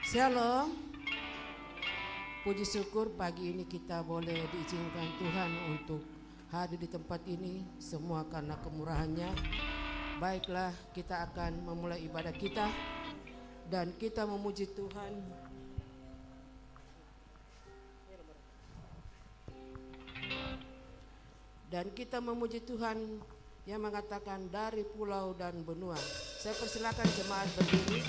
Shalom. Puji syukur pagi ini kita boleh diizinkan Tuhan untuk hadir di tempat ini, semua karena kemurahannya. Baiklah, kita akan memulai ibadah kita dan kita memuji Tuhan. Dan kita memuji Tuhan yang mengatakan dari pulau dan benua. Saya persilakan jemaat berdiri.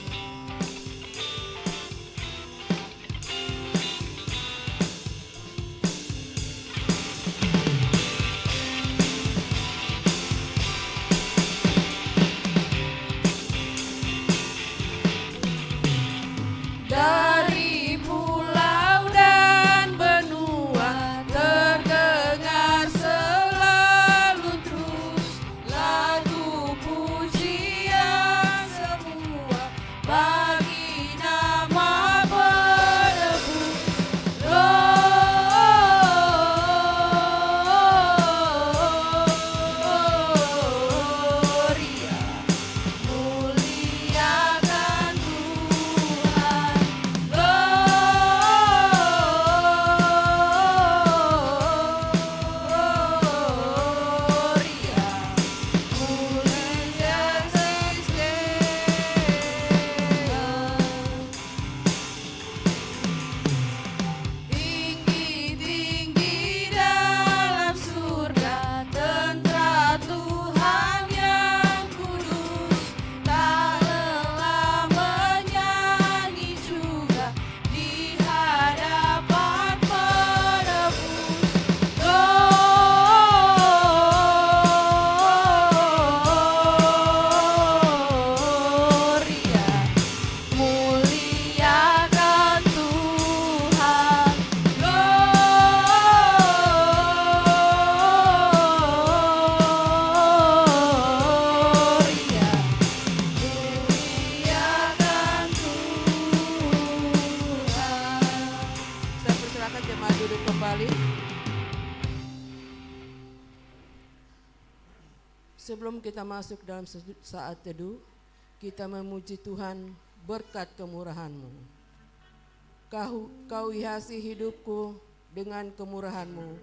Dari pulau dan benua terdengar selalu terus lagu pujian semua bagi nama penebus. Gloria, muliakan Tuhan. Tinggi-tinggi dalam surga tentara Tuhan yang kudus, tak lelah menyanyi juga di hadapan penebus. Gloria, muliakan Tuhan. Gloria, muliakan Tuhan. Saya persilakan jemaat duduk kembali. Sebelum kita masuk dalam saat teduh, kita memuji Tuhan berkat kemurahan-Mu. Kau hiasi hidupku dengan kemurahan-Mu.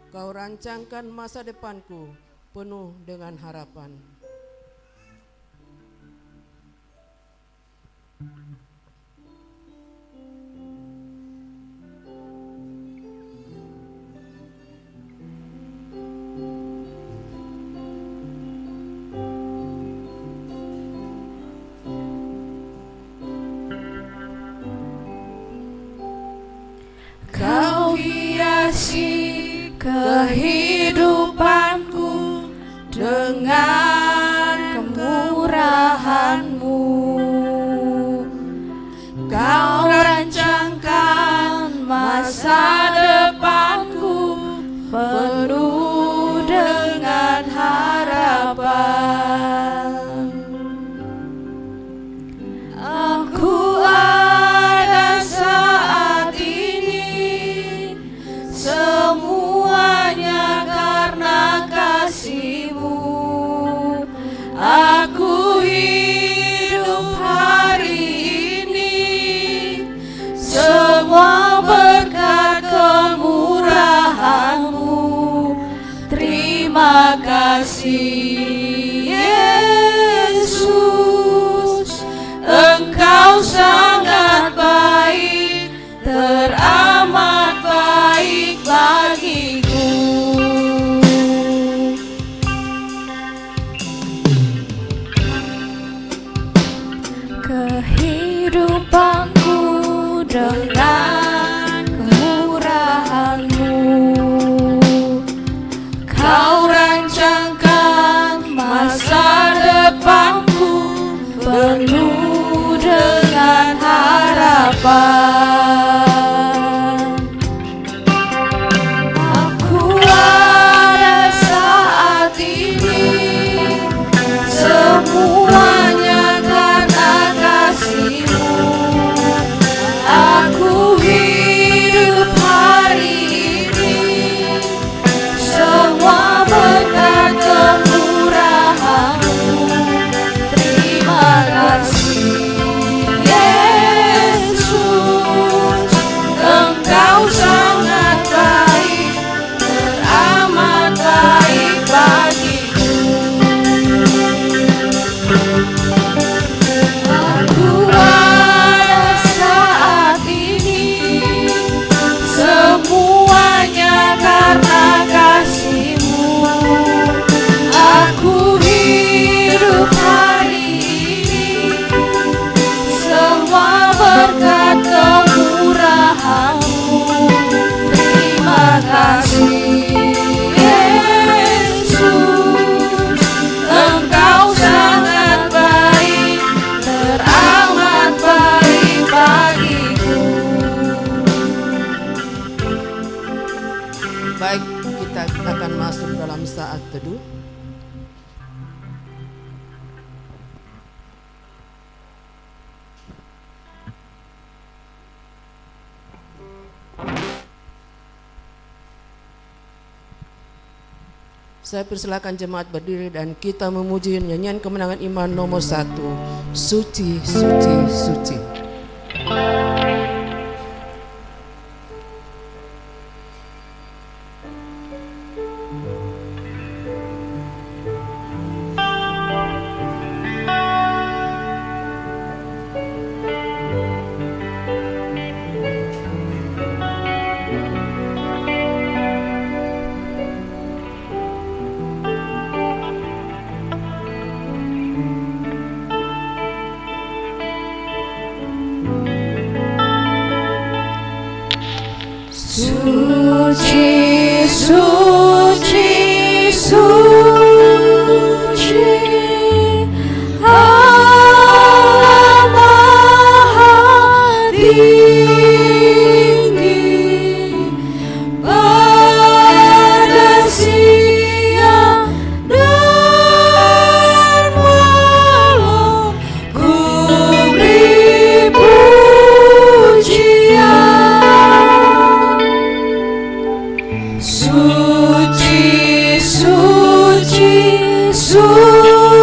Kau rancangkan masa depanku penuh dengan harapan. Kau hiasi kehidupanku dengan kemurahan-Mu. Kau rancangkan masa depanku penuh dengan harapan. Aku ada saat ini, semuanya karena kasih-Mu. Aku hidup hari ini, semua berkat kemurahan-Mu. Terima kasih Yesus, Engkau sangat baik, teramat baik bagiku. Kehidupanku dengan kemurahan-Mu. Kau rancangkan masa depanku penuh dengan harapan. Aku ada saat ini, semuanya karena kasih-Mu. Aku hidup hari ini, semua berkat kemurahan-Mu. Terima kasih Yesus. Saya persilakan jemaat berdiri dan kita memuji nyanyian kemenangan iman nomor 1, Suci, Suci, Suci. Suci, suci, suci, Allah Maha Tinggi, pada siang dan malam ku beri pujian. Suci, suci, suci,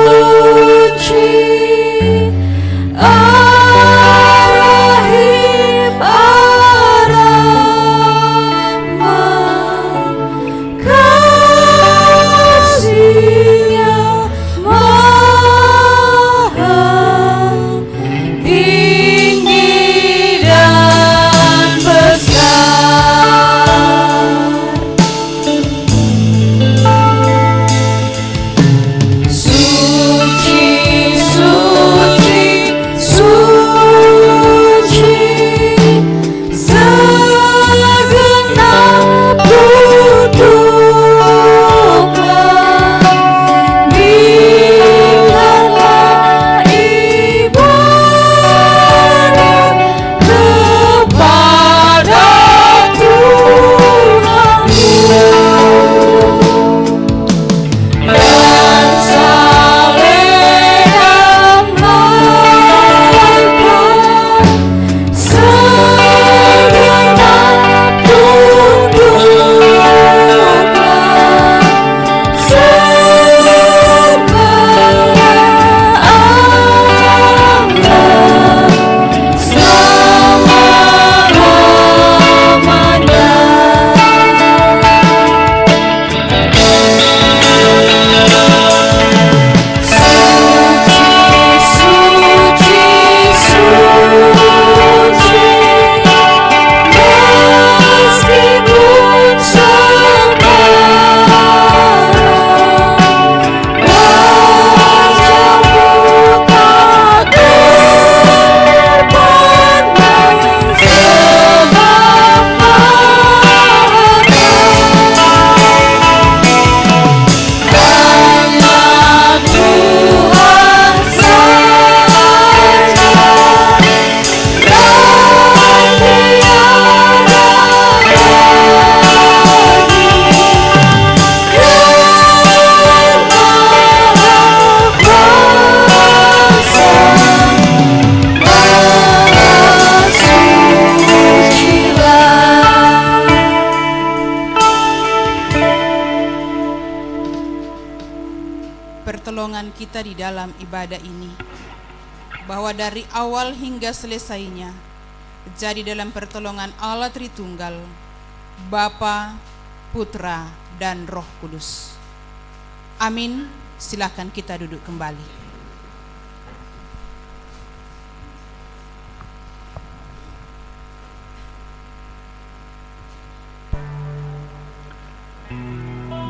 Ar-Rahim, Ar-Rahman, kasih-Nya maha tinggi dan besar. Suci, suci, suci, segenap dudukan, berikanlah ibadat kepada Tuhanmu. Dan salehkan segenap dudukan, sembahlah Allah selama-lamanya. Suci, suci, meskipun sekarang wajahmu tak terpandang sebab hanya Tuhan saja dan tiada lagi yang maha kuasa, maha sucilah. Pertolongan kita di dalam ibadah ini, bahwa dari awal hingga selesainya jadi dalam pertolongan Allah Tritunggal, Bapa, Putra, dan Roh Kudus. Amin. Silakan kita duduk kembali.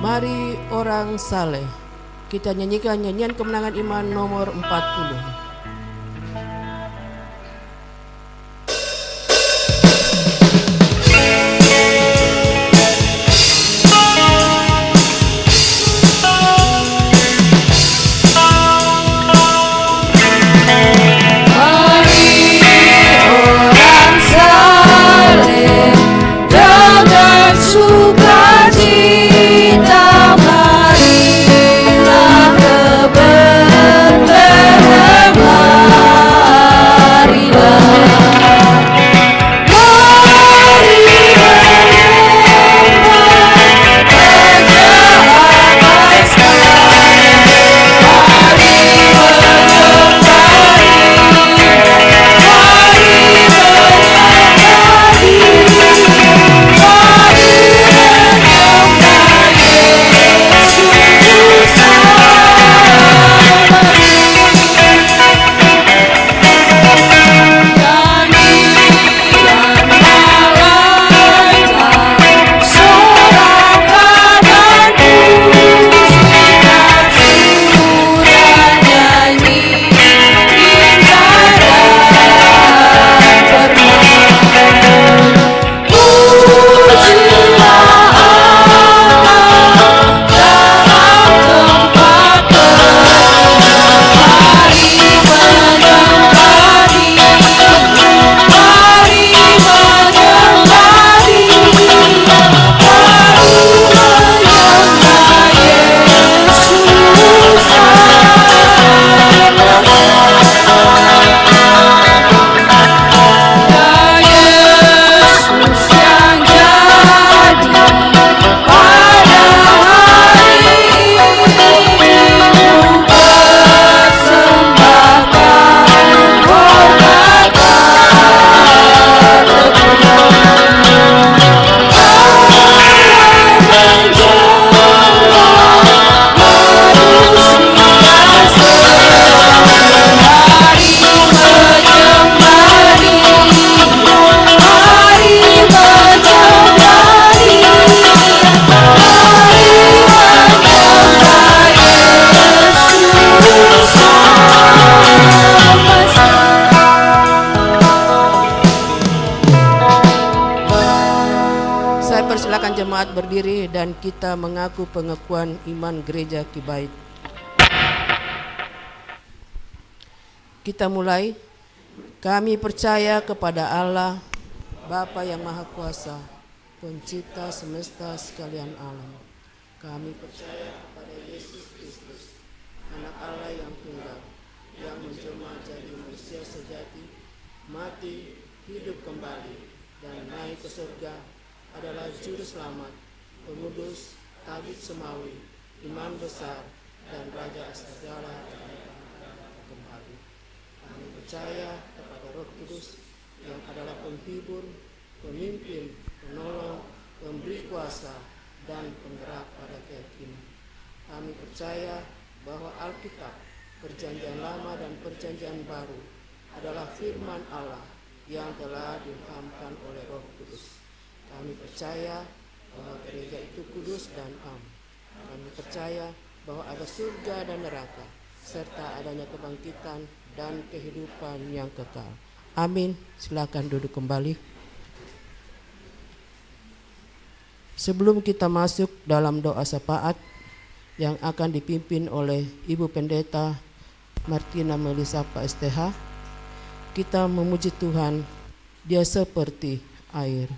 Mari orang saleh, kita nyanyikan nyanyian kemenangan iman nomor 40. Mari orang saleh dengan sukacita, marilah ke Betlehem. kita mengaku pengakuan iman Gereja Kibait. Kita mulai. Kami percaya kepada Allah, Bapa yang Maha Kuasa, Pencipta semesta sekalian alam. Kami percaya kepada Yesus Kristus, Anak Allah yang tunggal, yang menjelma jadi manusia sejati, mati, hidup kembali, dan naik ke surga, adalah Juru Selamat, Pengudus, Tabib Semawi, Imam Besar, dan Raja segala kembali. Kami percaya kepada Roh Kudus yang adalah penghibur, pemimpin, penolong, pemberi kuasa, dan penggerak pada keyakinan. Kami percaya bahwa Alkitab, Perjanjian Lama dan Perjanjian Baru adalah firman Allah yang telah diilhamkan oleh Roh Kudus. Kami percaya bahwa gereja itu kudus dan am. Kami percaya bahwa ada surga dan neraka, serta adanya kebangkitan dan kehidupan yang kekal. Amin. Silakan duduk kembali. Sebelum kita masuk dalam doa syafaat yang akan dipimpin oleh Ibu Pendeta Martina Melisapa STH, kita memuji Tuhan. Dia seperti air.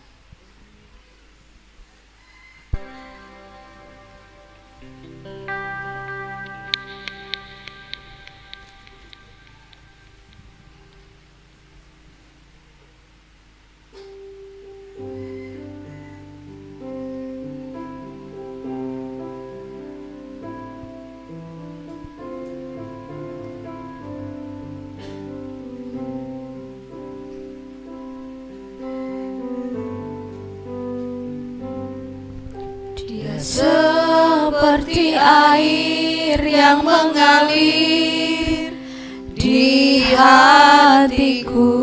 Seperti air yang mengalir di hatiku,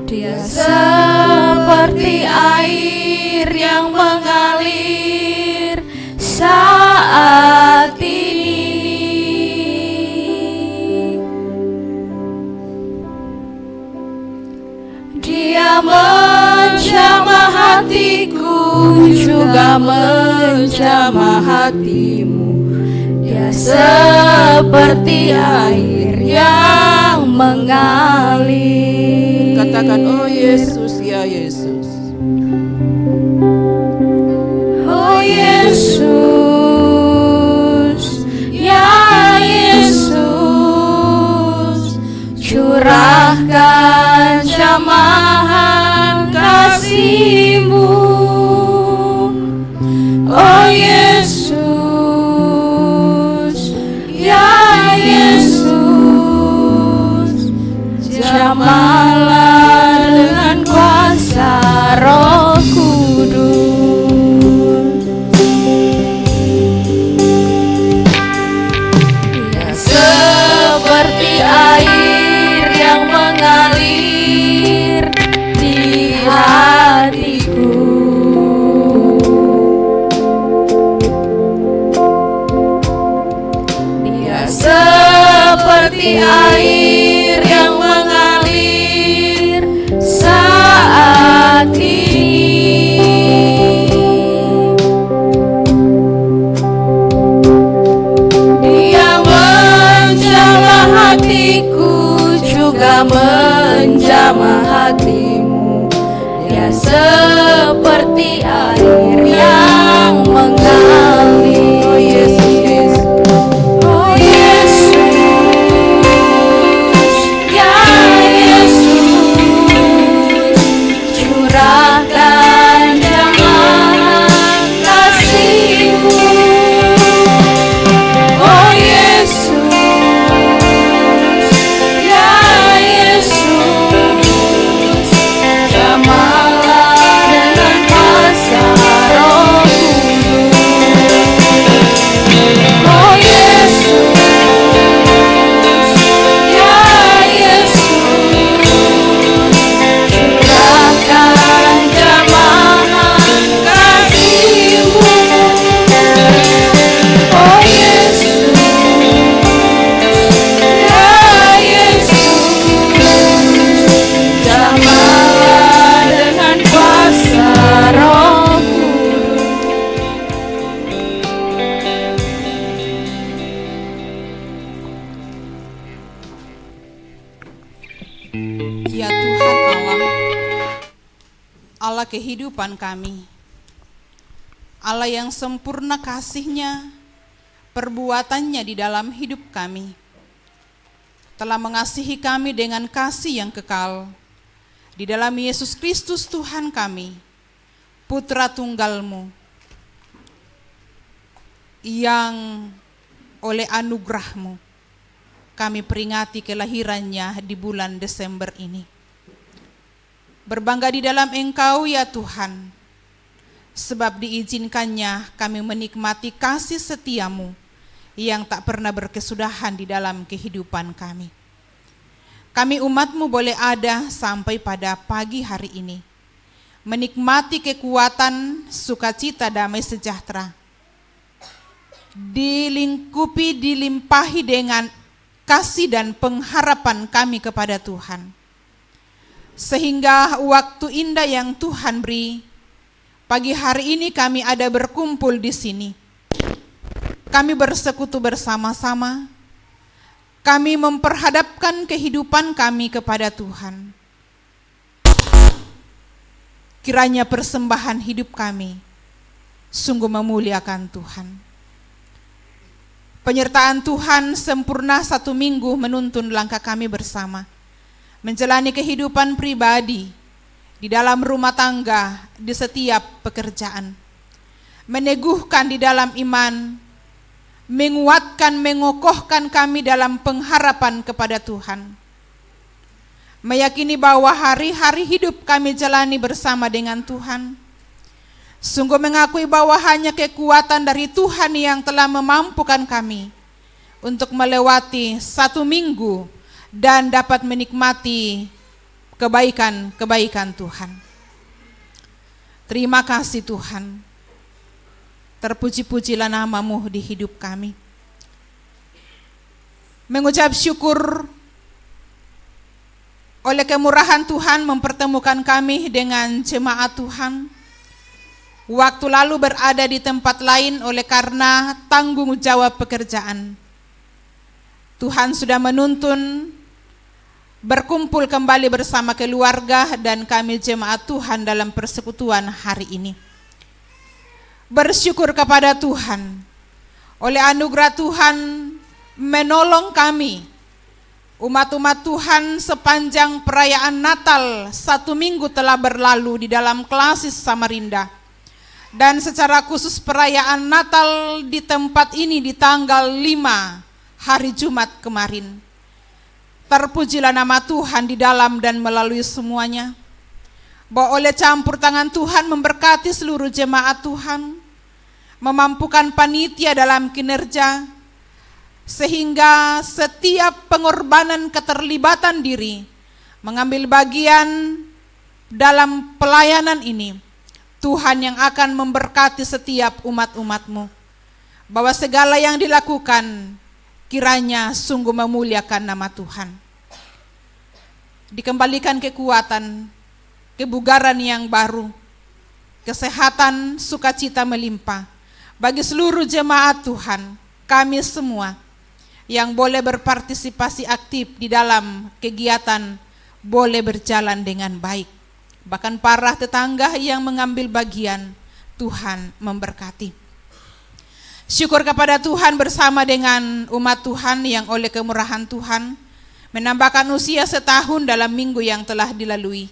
dia seperti air yang mengalir saat ini. Dia menjamah hatiku, juga menjamah hatimu. Dia seperti air yang mengalir. Katakan, oh Yesus, ya Yesus. Oh Yesus, ya Yesus, curahkan jamahan kasih-Mu. Oh Yesus, ya Yesus, jamahlah dengan kuasa Roh Kudus. Dia seperti air yang mengalir di hatiku. Dia seperti air yang mengalir saat ini. Dia menjamah hatiku, juga menjamah hatimu. Dia seperti air yang mengalir. Oh Yesus, Yesus. Oh Yesus, Allah kehidupan kami, Allah yang sempurna kasih-Nya, perbuatannya di dalam hidup kami, telah mengasihi kami dengan kasih yang kekal. Di dalam Yesus Kristus Tuhan kami, Putra Tunggal-Mu, yang oleh anugerah-Mu kami peringati kelahirannya di bulan Desember ini. Berbangga di dalam Engkau ya Tuhan, sebab diizinkannya kami menikmati kasih setia-Mu yang tak pernah berkesudahan di dalam kehidupan kami. Kami umat-Mu boleh ada sampai pada pagi hari ini, menikmati kekuatan, sukacita, damai sejahtera, dilingkupi, dilimpahi dengan kasih dan pengharapan kami kepada Tuhan. Sehingga waktu indah yang Tuhan beri, pagi hari ini kami ada berkumpul di sini. Kami bersekutu bersama-sama. Kami memperhadapkan kehidupan kami kepada Tuhan. Kiranya persembahan hidup kami sungguh memuliakan Tuhan. Penyertaan Tuhan sempurna 1 minggu menuntun langkah kami bersama, menjalani kehidupan pribadi, di dalam rumah tangga, di setiap pekerjaan, meneguhkan di dalam iman, menguatkan, mengokohkan kami dalam pengharapan kepada Tuhan. Meyakini bahwa hari-hari hidup kami jalani bersama dengan Tuhan. Sungguh mengakui bahwa hanya kekuatan dari Tuhan yang telah memampukan kami untuk melewati 1 minggu dan dapat menikmati kebaikan-kebaikan Tuhan. Terima kasih Tuhan. Terpuji-pujilah nama-Mu di hidup kami. Mengucap syukur oleh kemurahan Tuhan mempertemukan kami dengan jemaat Tuhan. Waktu lalu berada di tempat lain oleh karena tanggung jawab pekerjaan. Tuhan sudah menuntun berkumpul kembali bersama keluarga dan kami jemaat Tuhan dalam persekutuan hari ini. Bersyukur kepada Tuhan, oleh anugerah Tuhan menolong kami, umat-umat Tuhan sepanjang perayaan Natal 1 minggu telah berlalu di dalam Klasis Samarinda. Dan secara khusus perayaan Natal di tempat ini di tanggal 5 hari Jumat kemarin. Terpujilah nama Tuhan di dalam dan melalui semuanya. Bahwa oleh campur tangan Tuhan memberkati seluruh jemaat Tuhan, memampukan panitia dalam kinerja, sehingga setiap pengorbanan keterlibatan diri, mengambil bagian dalam pelayanan ini, Tuhan yang akan memberkati setiap umat-umat-Mu, bahwa segala yang dilakukan kiranya sungguh memuliakan nama Tuhan. Dikembalikan kekuatan, kebugaran yang baru, kesehatan, sukacita melimpah bagi seluruh jemaat Tuhan, kami semua yang boleh berpartisipasi aktif di dalam kegiatan boleh berjalan dengan baik. Bahkan para tetangga yang mengambil bagian, Tuhan memberkati. Syukur kepada Tuhan bersama dengan umat Tuhan yang oleh kemurahan Tuhan menambahkan usia 1 tahun dalam minggu yang telah dilalui.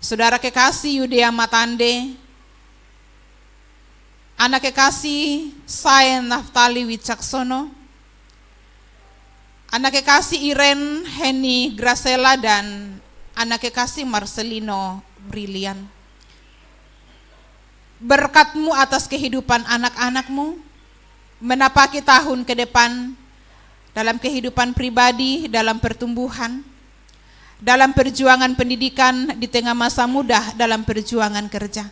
Saudara kekasih Yudea Matande, anak kekasih Saen Naftali Wicaksono, anak kekasih Iren Heni Gracela, dan anak kekasih Marcelino Brilian. Berkat-Mu atas kehidupan anak-anak-Mu, menapaki tahun ke depan dalam kehidupan pribadi, dalam pertumbuhan, dalam perjuangan pendidikan, di tengah masa muda, dalam perjuangan kerja.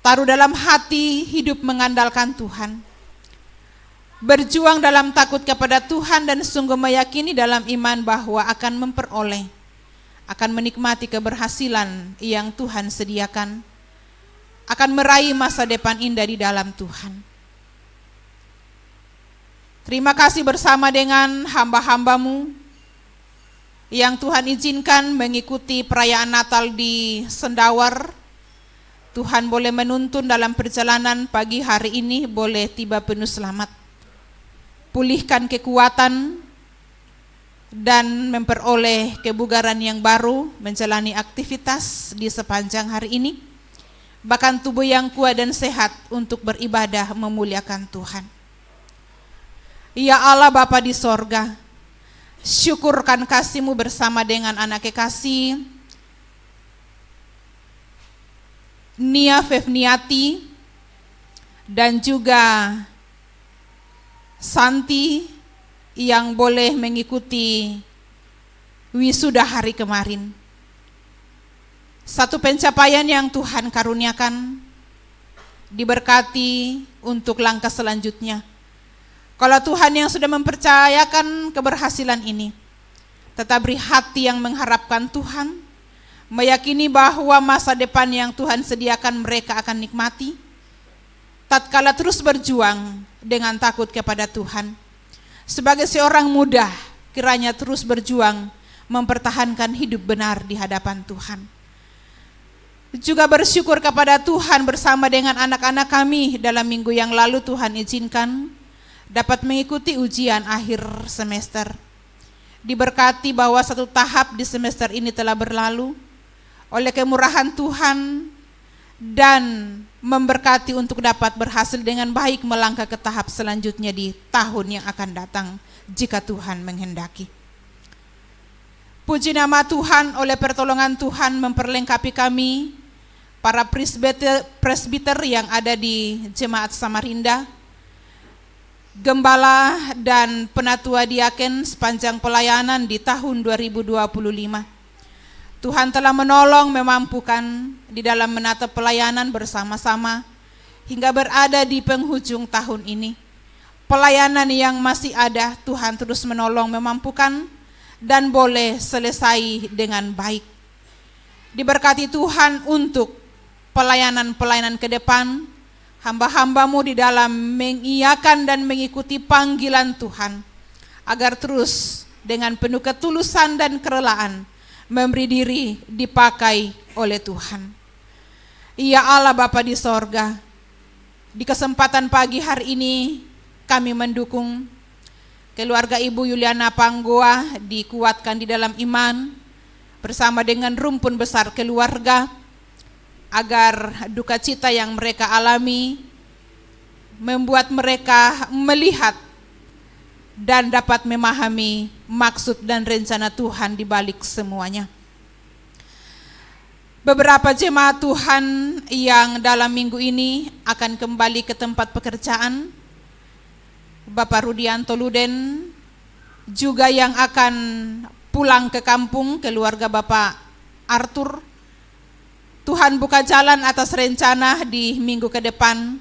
Taruh dalam hati hidup mengandalkan Tuhan, berjuang dalam takut kepada Tuhan, dan sungguh meyakini dalam iman bahwa akan memperoleh, akan menikmati keberhasilan yang Tuhan sediakan, akan meraih masa depan indah di dalam Tuhan. Terima kasih bersama dengan hamba-hamba-Mu yang Tuhan izinkan mengikuti perayaan Natal di Sendawar, Tuhan boleh menuntun dalam perjalanan pagi hari ini, boleh tiba penuh selamat. Pulihkan kekuatan dan memperoleh kebugaran yang baru menjalani aktivitas di sepanjang hari ini. Bahkan tubuh yang kuat dan sehat untuk beribadah memuliakan Tuhan. Ya Allah Bapa di sorga, syukurkan kasih-Mu bersama dengan anak kekasih Nia Fevniati dan juga Santi yang boleh mengikuti wisuda hari kemarin. Satu pencapaian yang Tuhan karuniakan, diberkati untuk langkah selanjutnya. Kalau Tuhan yang sudah mempercayakan keberhasilan ini, tetap beri hati yang mengharapkan Tuhan, meyakini bahwa masa depan yang Tuhan sediakan mereka akan nikmati, tatkala terus berjuang dengan takut kepada Tuhan. Sebagai seorang muda, kiranya terus berjuang mempertahankan hidup benar di hadapan Tuhan. Juga bersyukur kepada Tuhan bersama dengan anak-anak kami dalam minggu yang lalu Tuhan izinkan dapat mengikuti ujian akhir semester. Diberkati bahwa satu tahap di semester ini telah berlalu oleh kemurahan Tuhan dan memberkati untuk dapat berhasil dengan baik melangkah ke tahap selanjutnya di tahun yang akan datang jika Tuhan menghendaki. Puji nama Tuhan, oleh pertolongan Tuhan memperlengkapi kami, para presbiter yang ada di Jemaat Samarinda, gembala dan penatua diaken sepanjang pelayanan di tahun 2025. Tuhan telah menolong, memampukan di dalam menata pelayanan bersama-sama hingga berada di penghujung tahun ini. Pelayanan yang masih ada, Tuhan terus menolong, memampukan dan boleh selesai dengan baik. Diberkati Tuhan untuk pelayanan-pelayanan ke depan, hamba-hamba-Mu di dalam mengiyakan dan mengikuti panggilan Tuhan, agar terus dengan penuh ketulusan dan kerelaan memberi diri dipakai oleh Tuhan. Ya Allah Bapa di sorga, di kesempatan pagi hari ini kami mendukung keluarga Ibu Yuliana Panggoa dikuatkan di dalam iman bersama dengan rumpun besar keluarga, agar duka cita yang mereka alami membuat mereka melihat dan dapat memahami maksud dan rencana Tuhan di balik semuanya. Beberapa jemaat Tuhan yang dalam minggu ini akan kembali ke tempat pekerjaan, Bapak Rudianto Luden, juga yang akan pulang ke kampung, keluarga Bapak Arthur. Tuhan buka jalan atas rencana di minggu ke depan,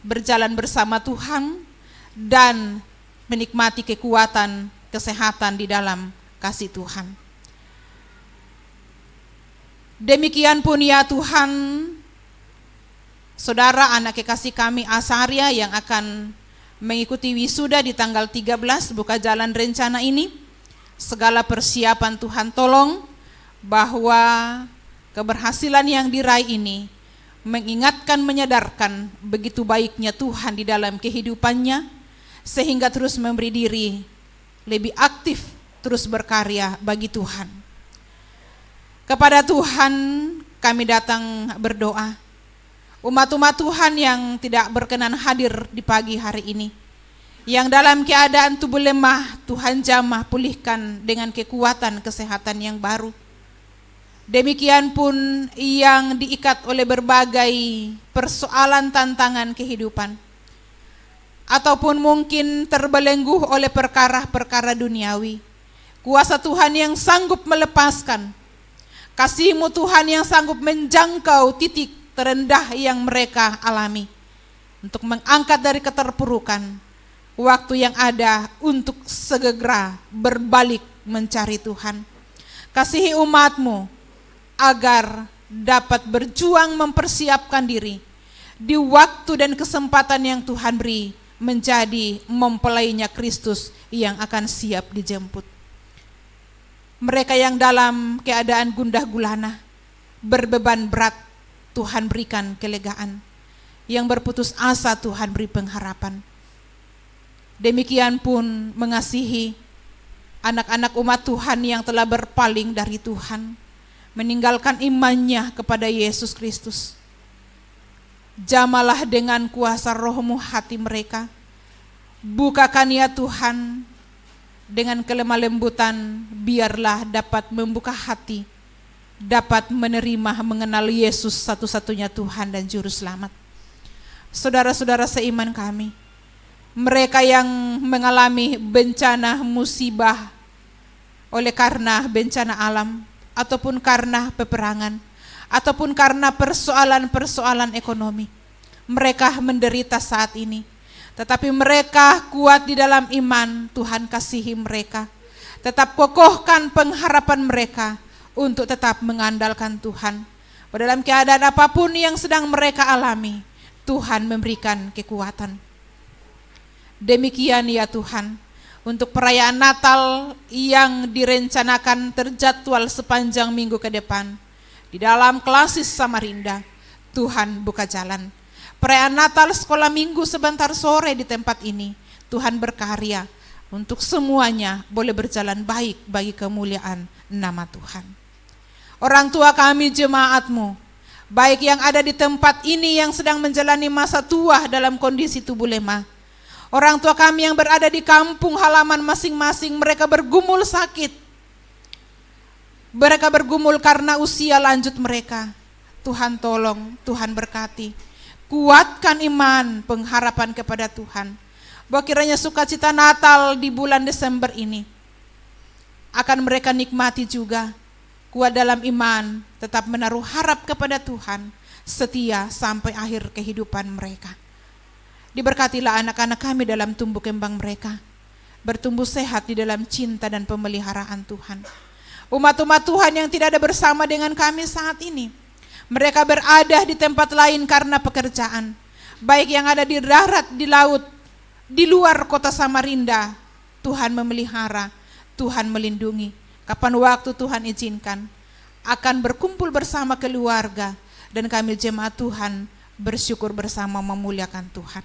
berjalan bersama Tuhan dan menikmati kekuatan, kesehatan di dalam kasih Tuhan. Demikian pun ya Tuhan, saudara anak kekasih kami Asaria yang akan mengikuti wisuda di tanggal 13, buka jalan rencana ini. Segala persiapan Tuhan tolong, bahwa keberhasilan yang diraih ini mengingatkan, menyadarkan begitu baiknya Tuhan di dalam kehidupannya, sehingga terus memberi diri lebih aktif, terus berkarya bagi Tuhan. Kepada Tuhan kami datang berdoa. Umat-umat Tuhan yang tidak berkenan hadir di pagi hari ini, yang dalam keadaan tubuh lemah, Tuhan jamah pulihkan dengan kekuatan kesehatan yang baru. Demikian pun yang diikat oleh berbagai persoalan tantangan kehidupan, ataupun mungkin terbelenggu oleh perkara-perkara duniawi. Kuasa Tuhan yang sanggup melepaskan, kasih-Mu Tuhan yang sanggup menjangkau titik terendah yang mereka alami, untuk mengangkat dari keterpurukan, waktu yang ada untuk segera berbalik mencari Tuhan. Kasihi umat-Mu agar dapat berjuang mempersiapkan diri di waktu dan kesempatan yang Tuhan beri, menjadi mempelainya Kristus yang akan siap dijemput. Mereka yang dalam keadaan gundah gulana, berbeban berat, Tuhan berikan kelegaan. Yang berputus asa, Tuhan beri pengharapan. Demikian pun mengasihi anak-anak umat Tuhan yang telah berpaling dari Tuhan, meninggalkan imannya kepada Yesus Kristus. Jamalah dengan kuasa Roh-Mu hati mereka. Bukakan ya Tuhan, dengan kelemah lembutan, biarlah dapat membuka hati, dapat menerima, mengenal Yesus satu-satunya Tuhan dan Juru Selamat. Saudara-saudara seiman kami, mereka yang mengalami bencana musibah oleh karena bencana alam, ataupun karena peperangan, ataupun karena persoalan-persoalan ekonomi, mereka menderita saat ini. Tetapi mereka kuat di dalam iman, Tuhan kasihi mereka. Tetap kokohkan pengharapan mereka untuk tetap mengandalkan Tuhan. Dalam keadaan apapun yang sedang mereka alami, Tuhan memberikan kekuatan. Demikian ya Tuhan, untuk perayaan Natal yang direncanakan terjadwal sepanjang minggu ke depan, di dalam Klasis Samarinda, Tuhan buka jalan. Perayaan Natal sekolah minggu sebentar sore di tempat ini, Tuhan berkarya untuk semuanya boleh berjalan baik bagi kemuliaan nama Tuhan. Orang tua kami jemaat-Mu, baik yang ada di tempat ini yang sedang menjalani masa tua dalam kondisi tubuh lemah, orang tua kami yang berada di kampung halaman masing-masing, mereka bergumul sakit, mereka bergumul karena usia lanjut mereka. Tuhan tolong, Tuhan berkati. Kuatkan iman, pengharapan kepada Tuhan, bahwa kiranya sukacita Natal di bulan Desember ini akan mereka nikmati juga. Kuat dalam iman, tetap menaruh harap kepada Tuhan, setia sampai akhir kehidupan mereka. Diberkatilah anak-anak kami dalam tumbuh kembang mereka, bertumbuh sehat di dalam cinta dan pemeliharaan Tuhan. Umat-umat Tuhan yang tidak ada bersama dengan kami saat ini, mereka berada di tempat lain karena pekerjaan, baik yang ada di darat, di laut, di luar kota Samarinda. Tuhan memelihara, Tuhan melindungi. Kapan waktu Tuhan izinkan, akan berkumpul bersama keluarga, dan kami jemaat Tuhan bersyukur bersama memuliakan Tuhan.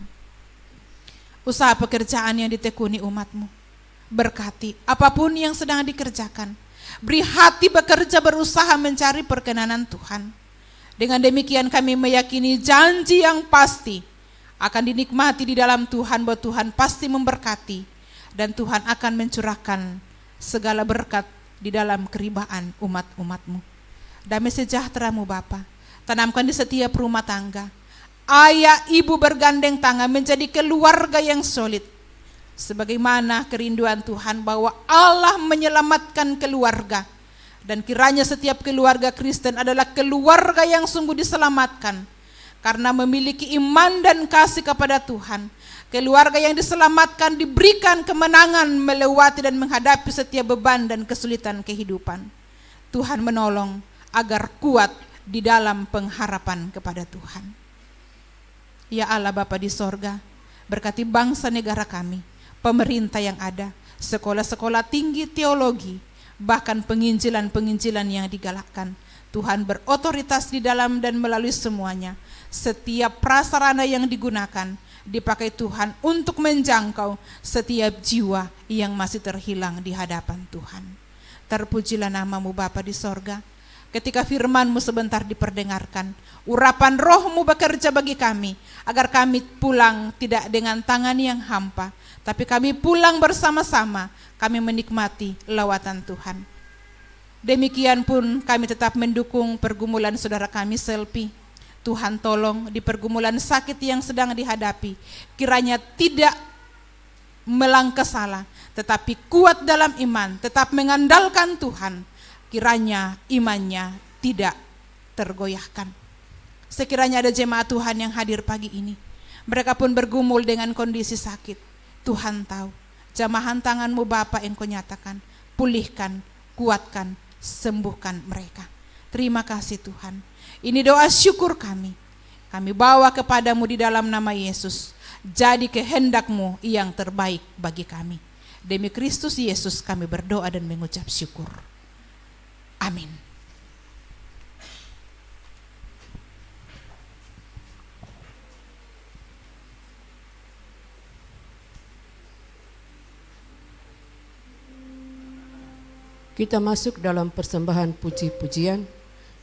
Usaha pekerjaan yang ditekuni umat-Mu, berkati apapun yang sedang dikerjakan, beri hati bekerja berusaha mencari perkenanan Tuhan. Dengan demikian kami meyakini janji yang pasti akan dinikmati di dalam Tuhan, bahwa Tuhan pasti memberkati dan Tuhan akan mencurahkan segala berkat di dalam keribaan umat-umat-Mu. Damai sejahtera-Mu Bapa, tanamkan di setiap rumah tangga. Ayah ibu bergandeng tangan menjadi keluarga yang solid. Sebagaimana kerinduan Tuhan bahwa Allah menyelamatkan keluarga. Dan kiranya setiap keluarga Kristen adalah keluarga yang sungguh diselamatkan karena memiliki iman dan kasih kepada Tuhan. Keluarga yang diselamatkan diberikan kemenangan melewati dan menghadapi setiap beban dan kesulitan kehidupan. Tuhan menolong agar kuat di dalam pengharapan kepada Tuhan. Ya Allah Bapa di sorga, berkati bangsa negara kami, pemerintah yang ada, sekolah-sekolah tinggi teologi, bahkan penginjilan-penginjilan yang digalakkan. Tuhan berotoritas di dalam dan melalui semuanya. Setiap prasarana yang digunakan dipakai Tuhan untuk menjangkau setiap jiwa yang masih terhilang di hadapan Tuhan. Terpujilah nama-Mu Bapa di sorga. Ketika firman-Mu sebentar diperdengarkan, urapan Roh-Mu bekerja bagi kami, agar kami pulang tidak dengan tangan yang hampa, tapi kami pulang bersama-sama, kami menikmati lawatan Tuhan. Demikian pun kami tetap mendukung pergumulan saudara kami Selpi. Tuhan tolong di pergumulan sakit yang sedang dihadapi, kiranya tidak melangkah salah, tetapi kuat dalam iman, tetap mengandalkan Tuhan. Kiranya imannya tidak tergoyahkan. Sekiranya ada jemaat Tuhan yang hadir pagi ini, mereka pun bergumul dengan kondisi sakit, Tuhan tahu. Jamahan tangan-Mu Bapa Engkau nyatakan, pulihkan, kuatkan, sembuhkan mereka. Terima kasih Tuhan. Ini doa syukur kami. Kami bawa kepadamu di dalam nama Yesus. Jadi kehendak-Mu yang terbaik bagi kami. Demi Kristus Yesus kami berdoa dan mengucap syukur. Amin. Kita masuk dalam persembahan puji-pujian.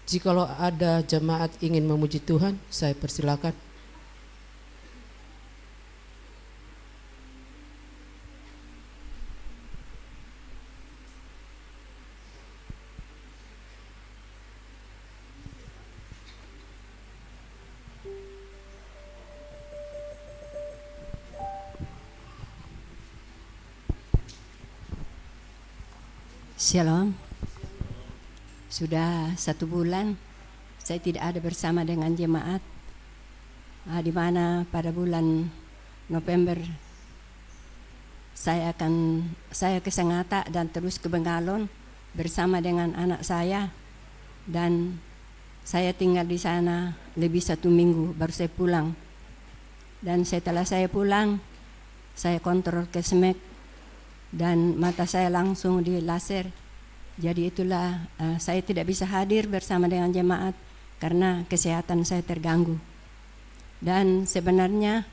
Jikalau ada jemaat ingin memuji Tuhan, saya persilakan. Shalom. Sudah 1 bulan saya tidak ada bersama dengan jemaat, di mana pada bulan November saya ke Sangatta dan terus ke Bengalon bersama dengan anak saya, dan saya tinggal di sana lebih 1 minggu baru saya pulang. Dan setelah saya pulang, saya kontrol ke SMEK dan mata saya langsung di laser. Jadi itulah saya tidak bisa hadir bersama dengan jemaat karena kesehatan saya terganggu. Dan sebenarnya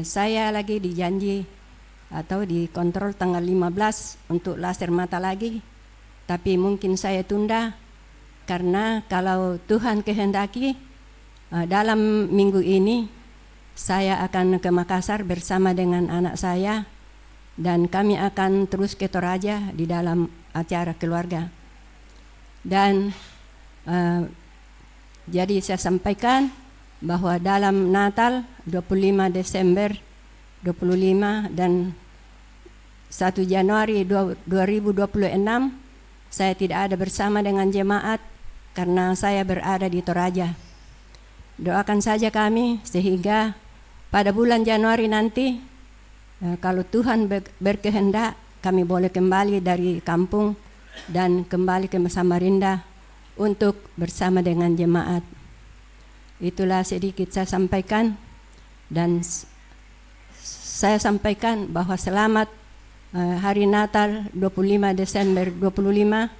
saya lagi dijanji atau dikontrol tanggal 15 untuk laser mata lagi, tapi mungkin saya tunda karena kalau Tuhan kehendaki dalam minggu ini saya akan ke Makassar bersama dengan anak saya, dan kami akan terus ke Toraja di dalam acara keluarga. Dan jadi saya sampaikan bahwa dalam Natal 25 Desember 25 dan 1 Januari 2026 saya tidak ada bersama dengan jemaat karena saya berada di Toraja. Doakan saja kami sehingga pada bulan Januari nanti kalau Tuhan berkehendak, kami boleh kembali dari kampung dan kembali ke Samarinda untuk bersama dengan jemaat. Itulah sedikit saya sampaikan, dan saya sampaikan bahwa selamat hari Natal 25 Desember 25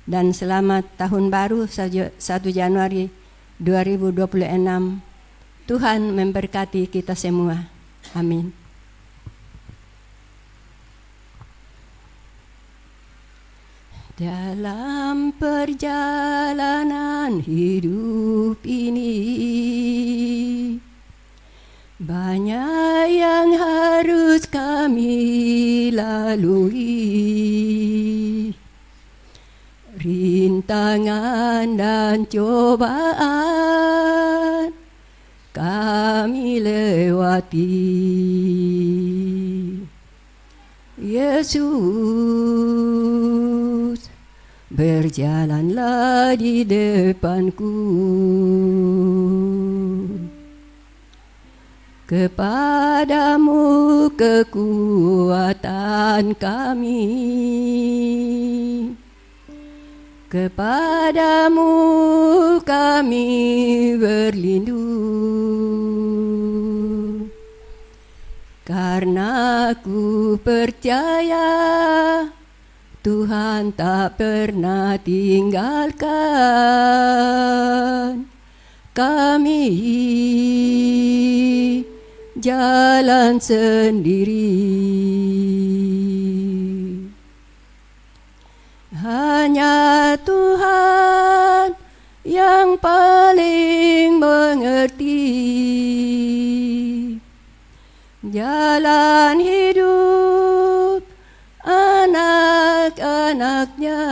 dan selamat tahun baru 1 Januari 2026. Tuhan memberkati kita semua. Amin. Dalam perjalanan hidup ini banyak yang harus kami lalui, rintangan dan cobaan kami lewati. Yesus, berjalanlah di depanku, kepadamu kekuatan kami, kepadamu kami berlindung. Karena ku percaya Tuhan tak pernah tinggalkan kami jalan sendiri. Hanya Tuhan yang paling mengerti jalan hidup anak-anaknya.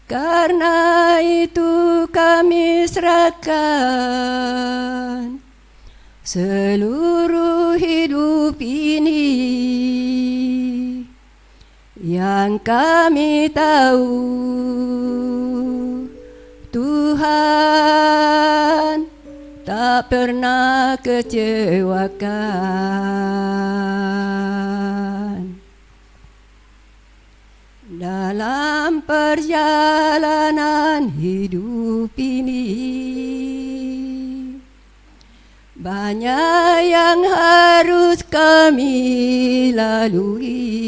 Karena itu kami serahkan seluruh hidup ini, yang kami tahu Tuhan tak pernah kecewakan. Dalam perjalanan hidup ini banyak yang harus kami lalui,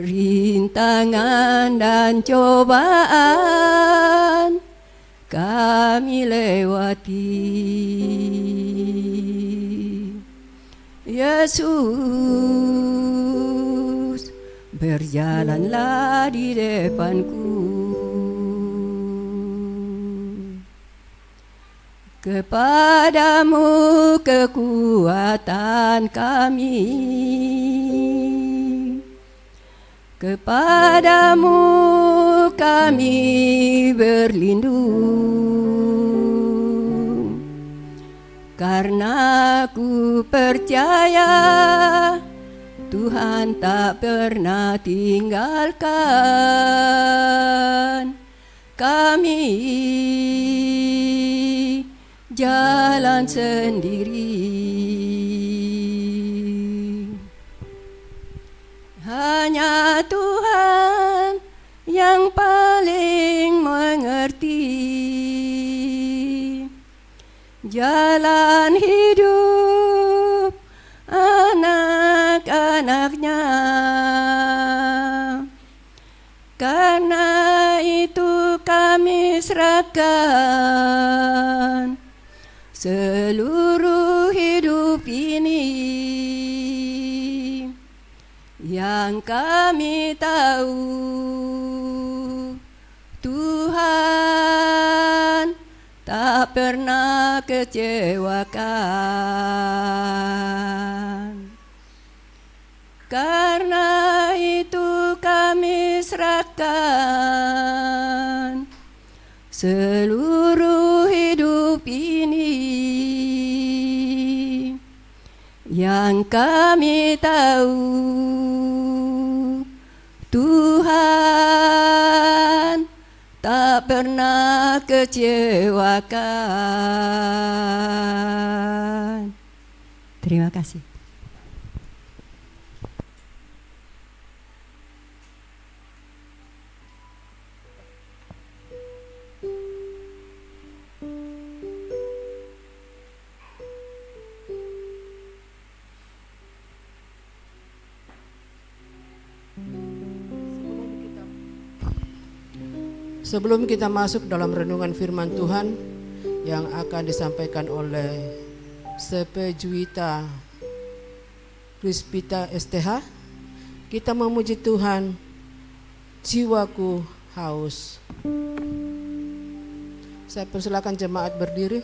rintangan dan cobaan kami lewati. Yesus, berjalanlah di depanku. Kepadamu kekuatan kami, kepadamu kami berlindung, karena ku percaya Tuhan tak pernah tinggalkan kami jalan sendiri. Hanya Tuhan yang paling mengerti jalan hidup anak-anaknya. Karena itu kami serahkan seluruh hidup ini, yang kami tahu Tuhan tak pernah kecewakan. Karena itu kami serahkan seluruh hidup ini, yang kami tahu Tuhan tak pernah kecewakan. Terima kasih. Sebelum kita masuk dalam renungan firman Tuhan yang akan disampaikan oleh Sepe Juwita Krispita STH, kita memuji Tuhan. Jiwaku haus. Saya persilakan jemaat berdiri.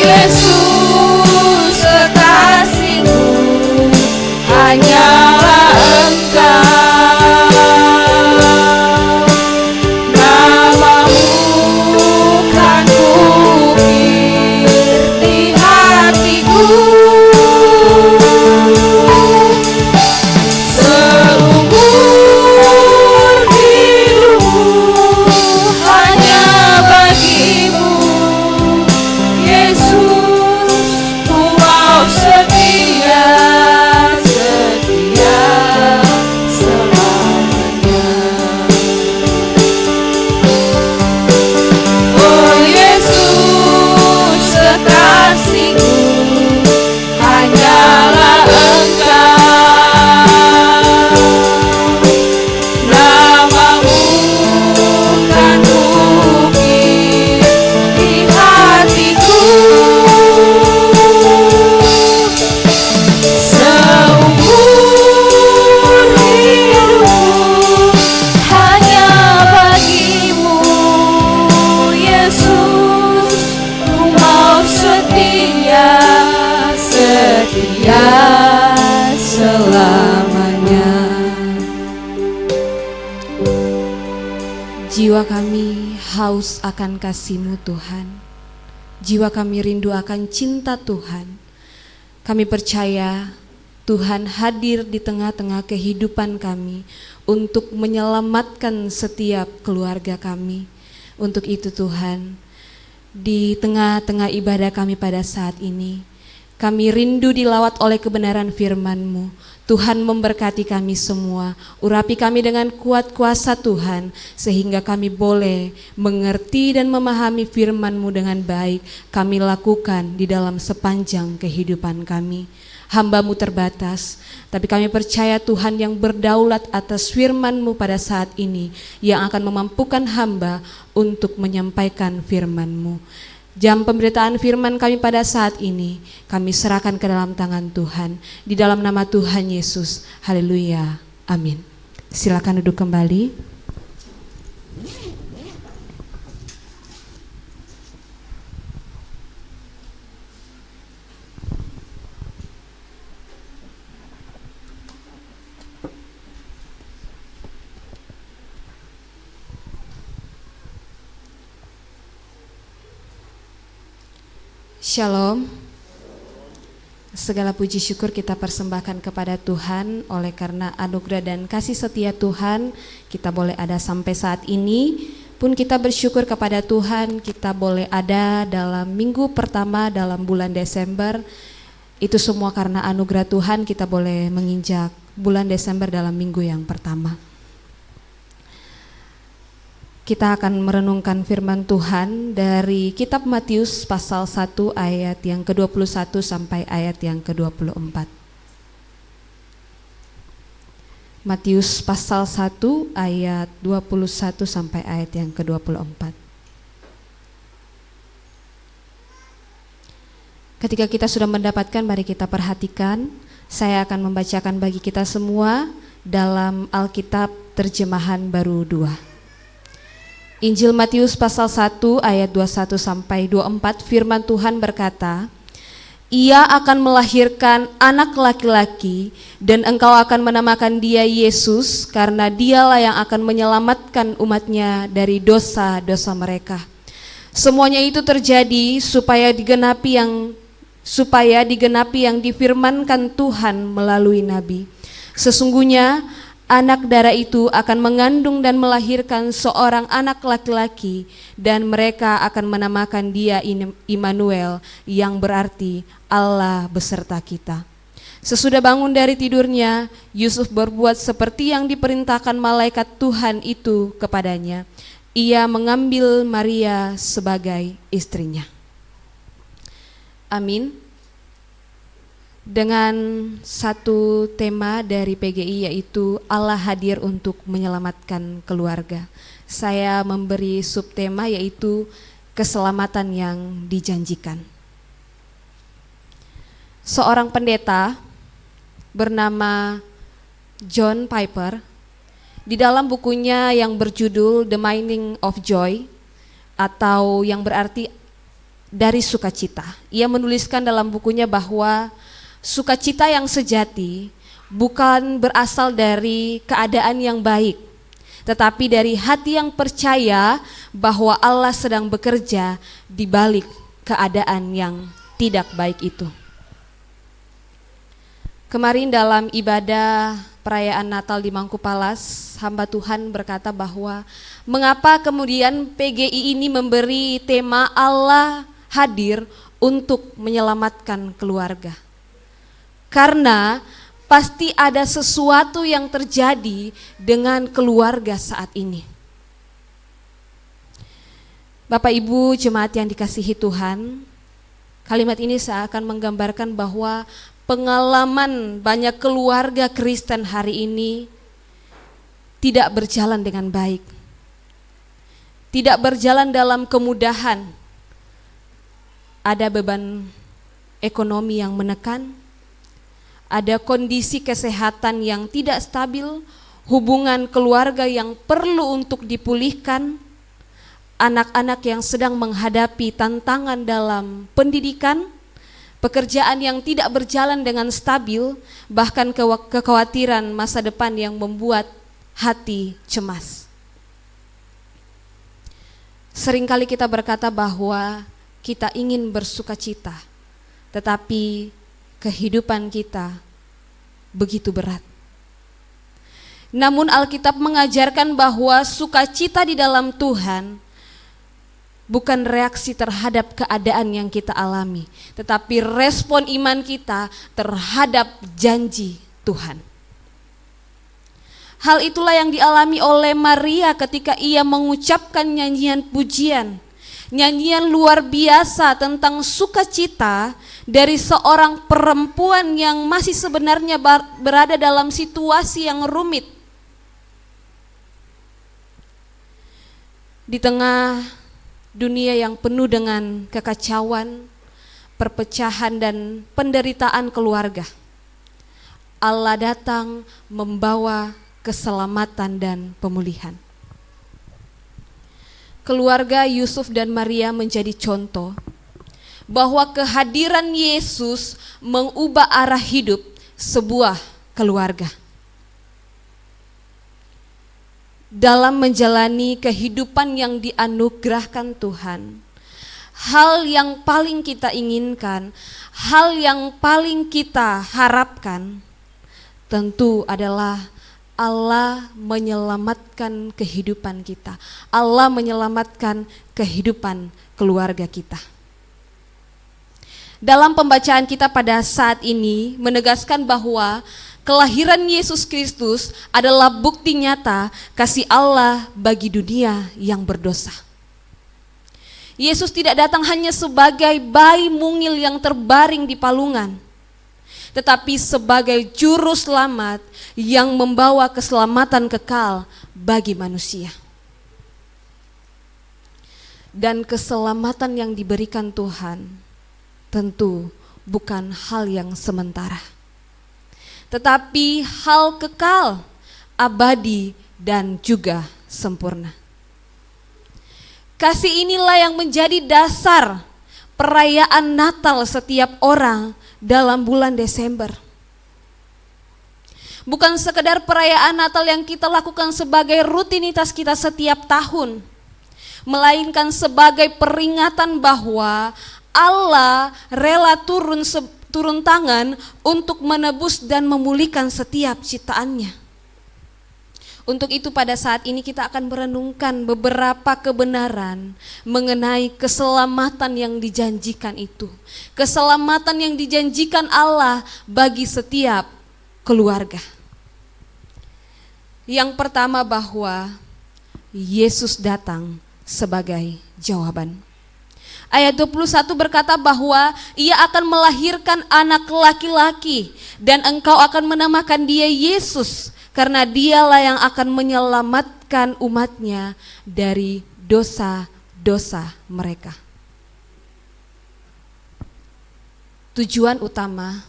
Yesus kekasihku, hanyalah Engkau. Namamu kan kukir di hatiku, seumur hidupku hanya bagimu. Yesus, ku mau setia, setia selamanya. Oh Yesus kekasihku, hanyalah Engkau. Namamu kan kukir di hatiku, seumur hidupku hanya bagimu. Yesus, ku mau setia, setia selamanya. Jiwa kami haus akan kasih-Mu Tuhan. Jiwa kami rindu akan cinta Tuhan. Kami percaya Tuhan hadir di tengah-tengah kehidupan kami untuk menyelamatkan setiap keluarga kami. Untuk itu Tuhan, di tengah-tengah ibadah kami pada saat ini, kami rindu dilawat oleh kebenaran firman-Mu. Tuhan memberkati kami semua, urapi kami dengan kuat kuasa Tuhan, sehingga kami boleh mengerti dan memahami firman-Mu dengan baik, kami lakukan di dalam sepanjang kehidupan kami. Hamba-Mu terbatas, tapi kami percaya Tuhan yang berdaulat atas firman-Mu pada saat ini, yang akan memampukan hamba untuk menyampaikan firman-Mu. Jam pemberitaan firman kami pada saat ini, kami serahkan ke dalam tangan Tuhan. Di dalam nama Tuhan Yesus, haleluya, amin. Silakan duduk kembali. Shalom. Segala puji syukur kita persembahkan kepada Tuhan, oleh karena anugerah dan kasih setia Tuhan kita boleh ada sampai saat ini. Pun kita bersyukur kepada Tuhan kita boleh ada dalam minggu pertama dalam bulan Desember. Itu semua karena anugerah Tuhan kita boleh menginjak bulan Desember dalam minggu yang pertama. Kita akan merenungkan firman Tuhan dari kitab Matius pasal 1 ayat yang ke-21 sampai ayat yang ke-24. Matius pasal 1 ayat 21 sampai ayat yang ke-24. Ketika kita sudah mendapatkan, mari kita perhatikan. Saya akan membacakan bagi kita semua dalam Alkitab terjemahan baru 2. Injil Matius pasal 1 ayat 21 sampai 24, firman Tuhan berkata, "Ia akan melahirkan anak laki-laki dan engkau akan menamakan dia Yesus, karena dialah yang akan menyelamatkan umatnya dari dosa-dosa mereka." Semuanya itu terjadi supaya digenapi yang difirmankan Tuhan melalui nabi. Sesungguhnya anak darah itu akan mengandung dan melahirkan seorang anak laki-laki, dan mereka akan menamakan dia Immanuel, yang berarti Allah beserta kita. Sesudah bangun dari tidurnya, Yusuf berbuat seperti yang diperintahkan malaikat Tuhan itu kepadanya. Ia mengambil Maria sebagai istrinya. Amin. Dengan satu tema dari PGI, yaitu Allah hadir untuk menyelamatkan keluarga. Saya memberi subtema yaitu keselamatan yang dijanjikan. Seorang pendeta bernama John Piper di dalam bukunya yang berjudul The Meaning of Joy, atau yang berarti dari sukacita. Ia menuliskan dalam bukunya bahwa sukacita yang sejati bukan berasal dari keadaan yang baik, tetapi dari hati yang percaya bahwa Allah sedang bekerja di balik keadaan yang tidak baik itu. Kemarin dalam ibadah perayaan Natal di Mangkupalas, hamba Tuhan berkata bahwa mengapa kemudian PGI ini memberi tema Allah hadir untuk menyelamatkan keluarga. Karena pasti ada sesuatu yang terjadi dengan keluarga saat ini. Bapak Ibu jemaat yang dikasihi Tuhan, kalimat ini saya akan menggambarkan bahwa pengalaman banyak keluarga Kristen hari ini tidak berjalan dengan baik. Tidak berjalan dalam kemudahan. Ada beban ekonomi yang menekan, ada kondisi kesehatan yang tidak stabil, hubungan keluarga yang perlu untuk dipulihkan, anak-anak yang sedang menghadapi tantangan dalam pendidikan, pekerjaan yang tidak berjalan dengan stabil, bahkan kekhawatiran masa depan yang membuat hati cemas. Seringkali kita berkata bahwa kita ingin bersukacita, tetapi kehidupan kita begitu berat. Namun Alkitab mengajarkan bahwa sukacita di dalam Tuhan bukan reaksi terhadap keadaan yang kita alami, tetapi respon iman kita terhadap janji Tuhan. Hal itulah yang dialami oleh Maria ketika ia mengucapkan nyanyian pujian, nyanyian luar biasa tentang sukacita dari seorang perempuan yang masih sebenarnya berada dalam situasi yang rumit. Di tengah dunia yang penuh dengan kekacauan, perpecahan dan penderitaan keluarga, Allah datang membawa keselamatan dan pemulihan. Keluarga Yusuf dan Maria menjadi contoh bahwa kehadiran Yesus mengubah arah hidup sebuah keluarga. Dalam menjalani kehidupan yang dianugerahkan Tuhan, hal yang paling kita inginkan, hal yang paling kita harapkan tentu adalah Allah menyelamatkan kehidupan kita. Allah menyelamatkan kehidupan keluarga kita. Dalam pembacaan kita pada saat ini menegaskan bahwa kelahiran Yesus Kristus adalah bukti nyata kasih Allah bagi dunia yang berdosa. Yesus tidak datang hanya sebagai bayi mungil yang terbaring di palungan, tetapi sebagai juru selamat yang membawa keselamatan kekal bagi manusia. Dan keselamatan yang diberikan Tuhan tentu bukan hal yang sementara, tetapi hal kekal, abadi dan juga sempurna. Kasih inilah yang menjadi dasar perayaan Natal setiap orang dalam bulan Desember. Bukan sekedar perayaan Natal yang kita lakukan sebagai rutinitas kita setiap tahun, melainkan sebagai peringatan bahwa Allah rela turun tangan untuk menebus dan memulihkan setiap ciptaannya. Untuk itu pada saat ini kita akan merenungkan beberapa kebenaran mengenai keselamatan yang dijanjikan itu. Keselamatan yang dijanjikan Allah bagi setiap keluarga. Yang pertama bahwa Yesus datang sebagai jawaban. Ayat 21 berkata bahwa ia akan melahirkan anak laki-laki dan engkau akan menamakan dia Yesus, karena dialah yang akan menyelamatkan umatnya dari dosa-dosa mereka. Tujuan utama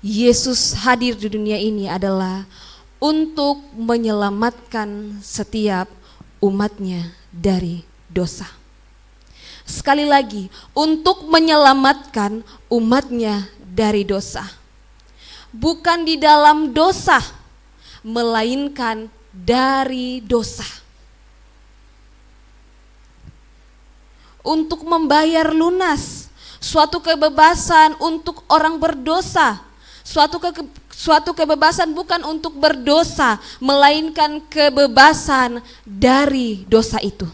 Yesus hadir di dunia ini adalah untuk menyelamatkan setiap umatnya dari dosa. Sekali lagi, untuk menyelamatkan umatnya dari dosa. Bukan di dalam dosa, melainkan dari dosa. Untuk membayar lunas suatu kebebasan untuk orang berdosa, suatu kebebasan bukan untuk berdosa, melainkan kebebasan dari dosa itu.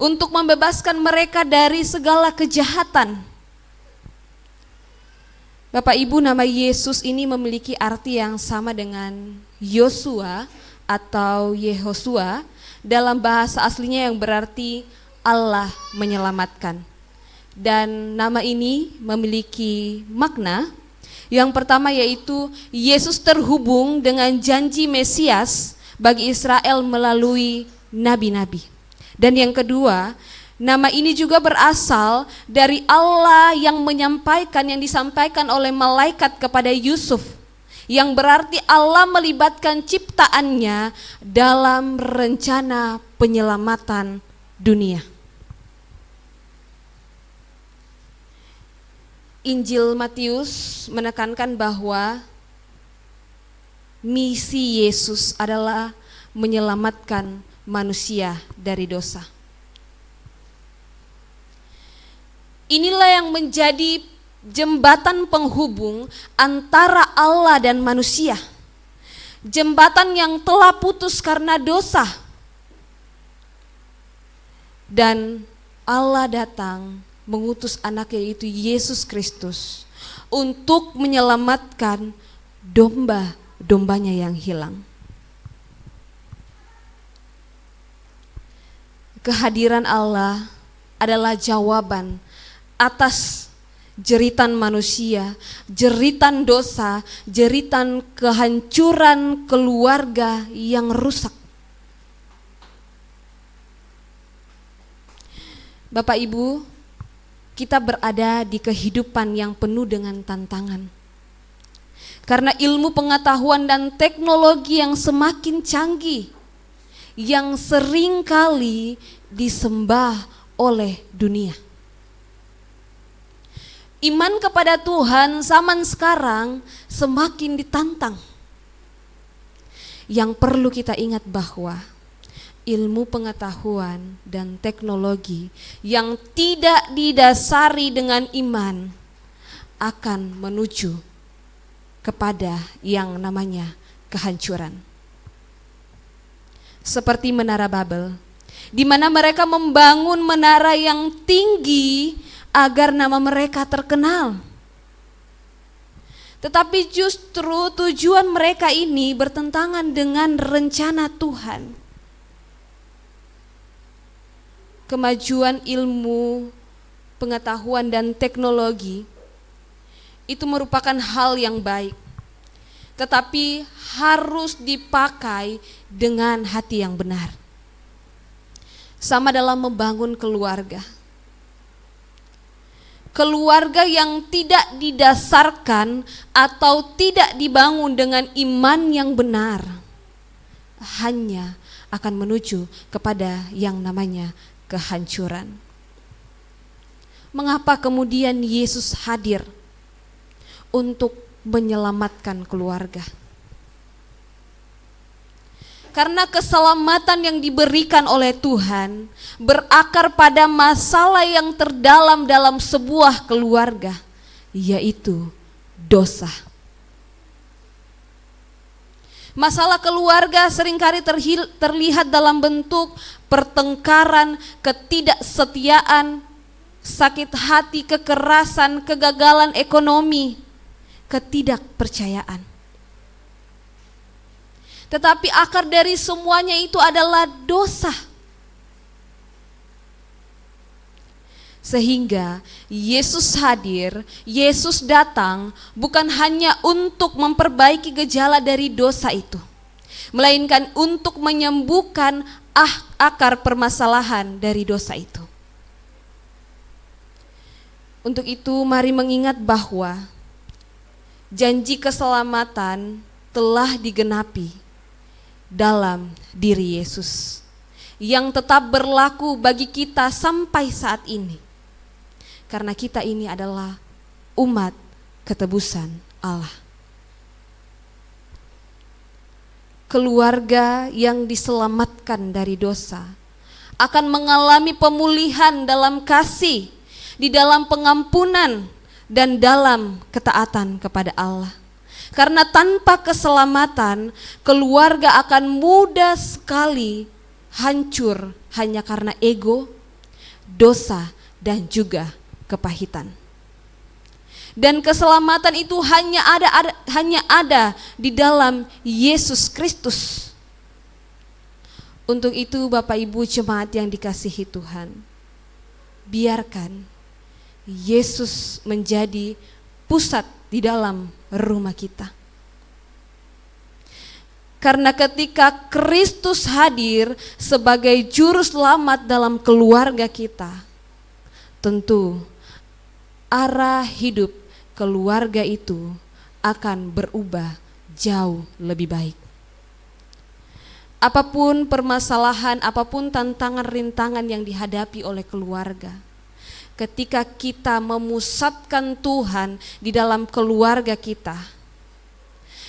Untuk membebaskan mereka dari segala kejahatan. Bapak Ibu, nama Yesus ini memiliki arti yang sama dengan Yosua atau Yehosua dalam bahasa aslinya yang berarti Allah menyelamatkan. Dan nama ini memiliki makna. Yang pertama yaitu Yesus terhubung dengan janji Mesias bagi Israel melalui nabi-nabi. Dan yang kedua, nama ini juga berasal dari Allah yang disampaikan oleh malaikat kepada Yusuf, yang berarti Allah melibatkan ciptaannya dalam rencana penyelamatan dunia. Injil Matius menekankan bahwa misi Yesus adalah menyelamatkan manusia dari dosa. Inilah yang menjadi jembatan penghubung antara Allah dan manusia. Jembatan yang telah putus karena dosa. Dan Allah datang mengutus anaknya yaitu Yesus Kristus untuk menyelamatkan domba-dombanya yang hilang. Kehadiran Allah adalah jawaban atas jeritan manusia, jeritan dosa, jeritan kehancuran keluarga yang rusak. Bapak Ibu, kita berada di kehidupan yang penuh dengan tantangan. Karena ilmu pengetahuan dan teknologi yang semakin canggih, yang sering kali disembah oleh dunia. Iman kepada Tuhan zaman sekarang semakin ditantang. Yang perlu kita ingat bahwa ilmu pengetahuan dan teknologi yang tidak didasari dengan iman akan menuju kepada yang namanya kehancuran. Seperti Menara Babel, di mana mereka membangun menara yang tinggi agar nama mereka terkenal. Tetapi justru tujuan mereka ini bertentangan dengan rencana Tuhan. Kemajuan ilmu, pengetahuan dan teknologi itu merupakan hal yang baik, tetapi harus dipakai dengan hati yang benar. Sama dalam membangun keluarga. Keluarga yang tidak didasarkan atau tidak dibangun dengan iman yang benar hanya akan menuju kepada yang namanya kehancuran. Mengapa kemudian Yesus hadir untuk menyelamatkan keluarga? Karena keselamatan yang diberikan oleh Tuhan berakar pada masalah yang terdalam dalam sebuah keluarga, yaitu dosa. Masalah keluarga seringkali terlihat dalam bentuk pertengkaran, ketidaksetiaan, sakit hati, kekerasan, kegagalan ekonomi, ketidakpercayaan. Tetapi akar dari semuanya itu adalah dosa. Sehingga Yesus hadir, Yesus datang bukan hanya untuk memperbaiki gejala dari dosa itu, melainkan untuk menyembuhkan akar permasalahan dari dosa itu. Untuk itu mari mengingat bahwa janji keselamatan telah digenapi dalam diri Yesus, yang tetap berlaku bagi kita sampai saat ini. Karena kita ini adalah umat ketebusan Allah. Keluarga yang diselamatkan dari dosa akan mengalami pemulihan dalam kasih, di dalam pengampunan, dan dalam ketaatan kepada Allah. Karena tanpa keselamatan, keluarga akan mudah sekali hancur hanya karena ego, dosa, dan juga kepahitan. Dan keselamatan itu hanya ada di dalam Yesus Kristus. Untuk itu Bapak Ibu jemaat yang dikasihi Tuhan, biarkan Yesus menjadi pusat di dalam rumah kita. Karena ketika Kristus hadir sebagai juru selamat dalam keluarga kita, tentu arah hidup keluarga itu akan berubah jauh lebih baik. Apapun permasalahan, apapun tantangan rintangan yang dihadapi oleh keluarga, ketika kita memusatkan Tuhan di dalam keluarga kita,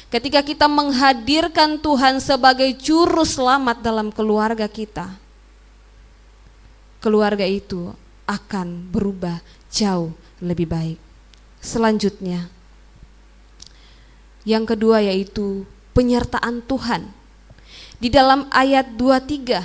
ketika kita menghadirkan Tuhan sebagai juru selamat dalam keluarga kita, keluarga itu akan berubah jauh lebih baik. Selanjutnya, yang kedua yaitu penyertaan Tuhan. Di dalam ayat 23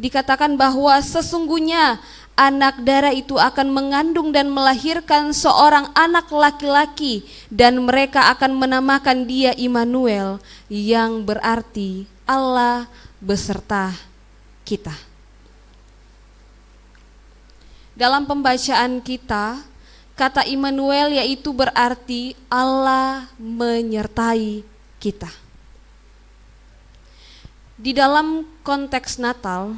dikatakan bahwa sesungguhnya anak darah itu akan mengandung dan melahirkan seorang anak laki-laki, dan mereka akan menamakan dia Immanuel, yang berarti Allah beserta kita. Dalam pembacaan kita, kata Immanuel yaitu berarti Allah menyertai kita. Di dalam konteks Natal,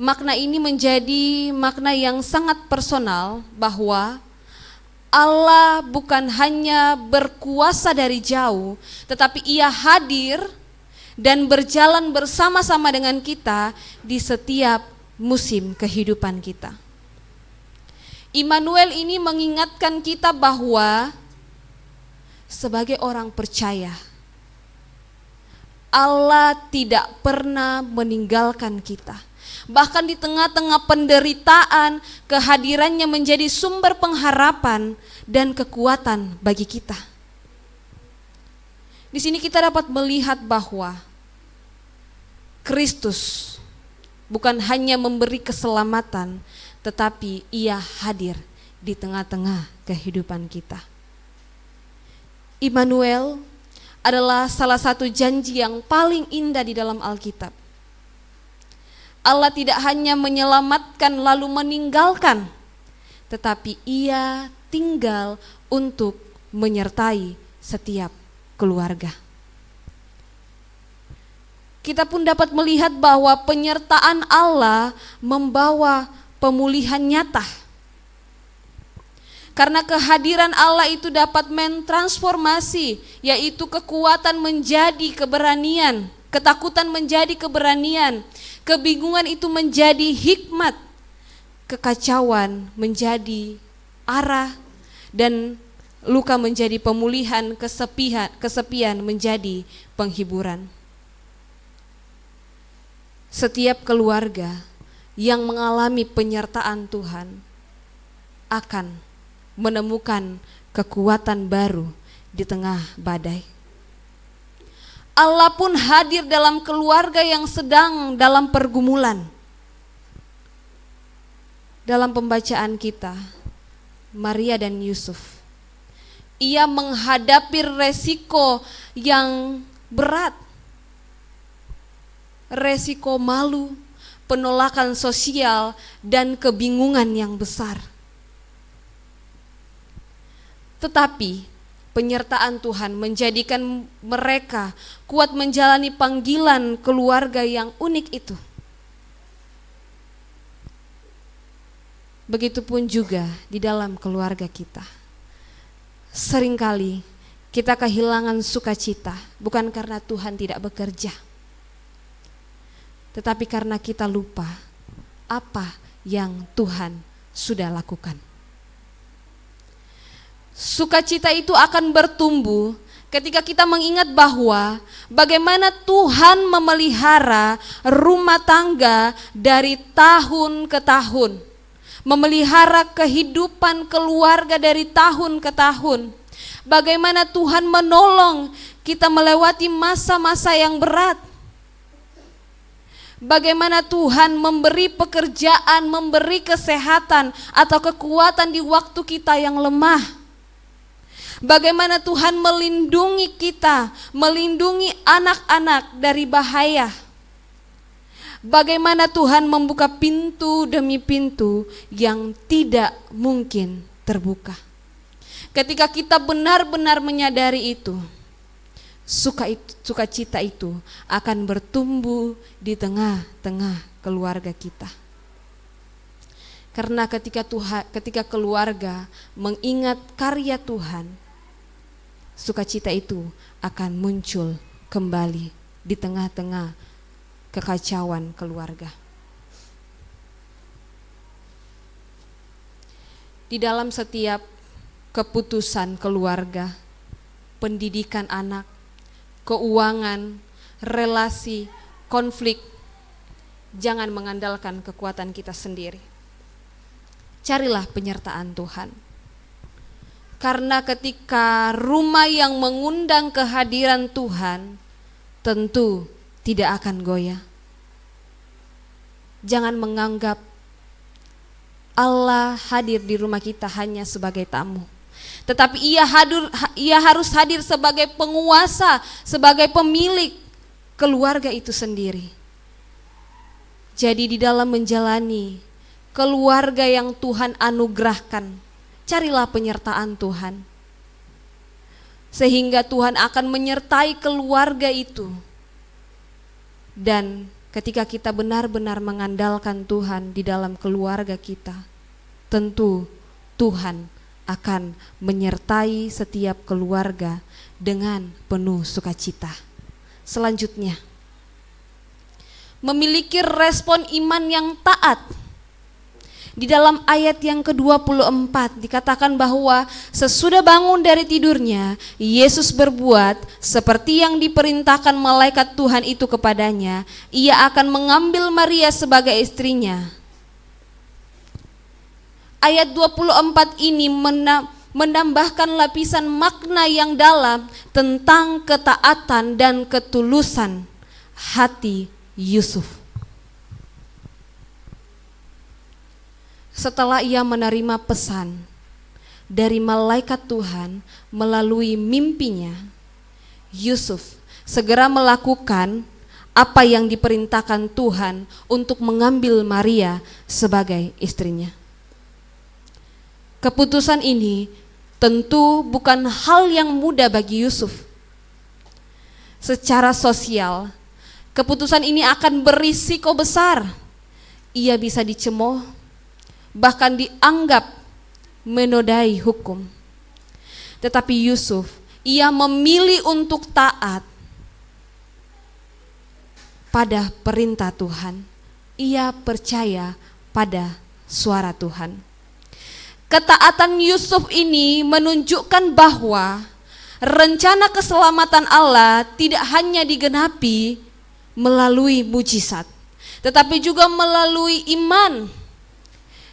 makna ini menjadi makna yang sangat personal, bahwa Allah bukan hanya berkuasa dari jauh, tetapi Ia hadir dan berjalan bersama-sama dengan kita di setiap musim kehidupan kita. Immanuel ini mengingatkan kita bahwa sebagai orang percaya, Allah tidak pernah meninggalkan kita. Bahkan di tengah-tengah penderitaan, kehadirannya menjadi sumber pengharapan dan kekuatan bagi kita. Di sini kita dapat melihat bahwa Kristus bukan hanya memberi keselamatan, tetapi Ia hadir di tengah-tengah kehidupan kita. Immanuel adalah salah satu janji yang paling indah di dalam Alkitab. Allah tidak hanya menyelamatkan lalu meninggalkan, tetapi Ia tinggal untuk menyertai setiap keluarga. Kita pun dapat melihat bahwa penyertaan Allah membawa pemulihan nyata. Karena kehadiran Allah itu dapat mentransformasi, yaitu kekuatan menjadi keberanian, ketakutan menjadi keberanian, kebingungan itu menjadi hikmat, kekacauan menjadi arah, dan luka menjadi pemulihan, kesepian menjadi penghiburan. Setiap keluarga yang mengalami penyertaan Tuhan akan menemukan kekuatan baru di tengah badai. Allah pun hadir dalam keluarga yang sedang dalam pergumulan. Dalam pembacaan kita, Maria dan Yusuf, ia menghadapi resiko yang berat, resiko malu, penolakan sosial, dan kebingungan yang besar. Tetapi penyertaan Tuhan menjadikan mereka kuat menjalani panggilan keluarga yang unik itu. Begitupun juga di dalam keluarga kita. Seringkali kita kehilangan sukacita bukan karena Tuhan tidak bekerja, tetapi karena kita lupa apa yang Tuhan sudah lakukan. Sukacita itu akan bertumbuh ketika kita mengingat bahwa bagaimana Tuhan memelihara rumah tangga dari tahun ke tahun, memelihara kehidupan keluarga dari tahun ke tahun. Bagaimana Tuhan menolong kita melewati masa-masa yang berat. Bagaimana Tuhan memberi pekerjaan, memberi kesehatan atau kekuatan di waktu kita yang lemah. Bagaimana Tuhan melindungi kita, melindungi anak-anak dari bahaya. Bagaimana Tuhan membuka pintu demi pintu yang tidak mungkin terbuka. Ketika kita benar-benar menyadari itu, sukacita itu akan bertumbuh di tengah-tengah keluarga kita. Karena ketika keluarga mengingat karya Tuhan, sukacita itu akan muncul kembali di tengah-tengah kekacauan keluarga. Di dalam setiap keputusan keluarga, pendidikan anak, keuangan, relasi, konflik, jangan mengandalkan kekuatan kita sendiri. Carilah penyertaan Tuhan. Karena ketika rumah yang mengundang kehadiran Tuhan, tentu tidak akan goyah. Jangan menganggap Allah hadir di rumah kita hanya sebagai tamu. Tetapi ia harus hadir sebagai penguasa, sebagai pemilik keluarga itu sendiri. Jadi di dalam menjalani keluarga yang Tuhan anugerahkan, carilah penyertaan Tuhan. Sehingga Tuhan akan menyertai keluarga itu. Dan ketika kita benar-benar mengandalkan Tuhan di dalam keluarga kita, tentu Tuhan akan menyertai setiap keluarga dengan penuh sukacita. Selanjutnya, memiliki respon iman yang taat. Di dalam ayat yang ke-24 dikatakan bahwa sesudah bangun dari tidurnya, Yesus berbuat seperti yang diperintahkan malaikat Tuhan itu kepadanya. Ia akan mengambil Maria sebagai istrinya. Ayat 24 ini menambahkan lapisan makna yang dalam tentang ketaatan dan ketulusan hati Yusuf. Setelah ia menerima pesan dari malaikat Tuhan melalui mimpinya, Yusuf segera melakukan apa yang diperintahkan Tuhan untuk mengambil Maria sebagai istrinya. Keputusan ini tentu bukan hal yang mudah bagi Yusuf. Secara sosial, keputusan ini akan berisiko besar. Ia bisa dicemooh, bahkan dianggap menodai hukum. Tetapi Yusuf, ia memilih untuk taat pada perintah Tuhan. Ia percaya pada suara Tuhan. Ketaatan Yusuf ini menunjukkan bahwa rencana keselamatan Allah tidak hanya digenapi melalui mujizat, tetapi juga melalui iman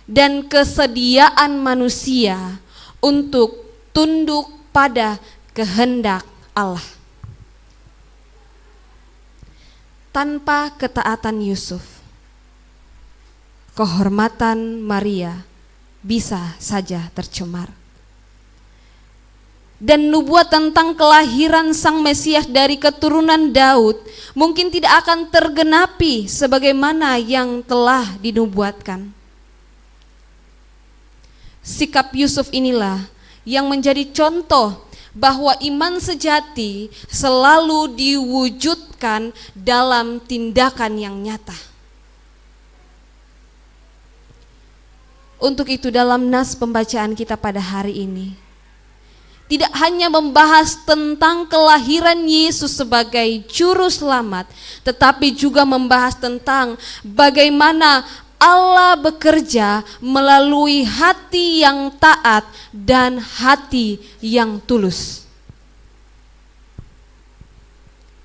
dan kesediaan manusia untuk tunduk pada kehendak Allah. Tanpa ketaatan Yusuf, kehormatan Maria bisa saja tercemar. Dan nubuat tentang kelahiran Sang Mesias dari keturunan Daud mungkin tidak akan tergenapi sebagaimana yang telah dinubuatkan. Sikap Yusuf inilah yang menjadi contoh bahwa iman sejati selalu diwujudkan dalam tindakan yang nyata. Untuk itu dalam nas pembacaan kita pada hari ini, tidak hanya membahas tentang kelahiran Yesus sebagai juru selamat, tetapi juga membahas tentang bagaimana Allah bekerja melalui hati yang taat dan hati yang tulus.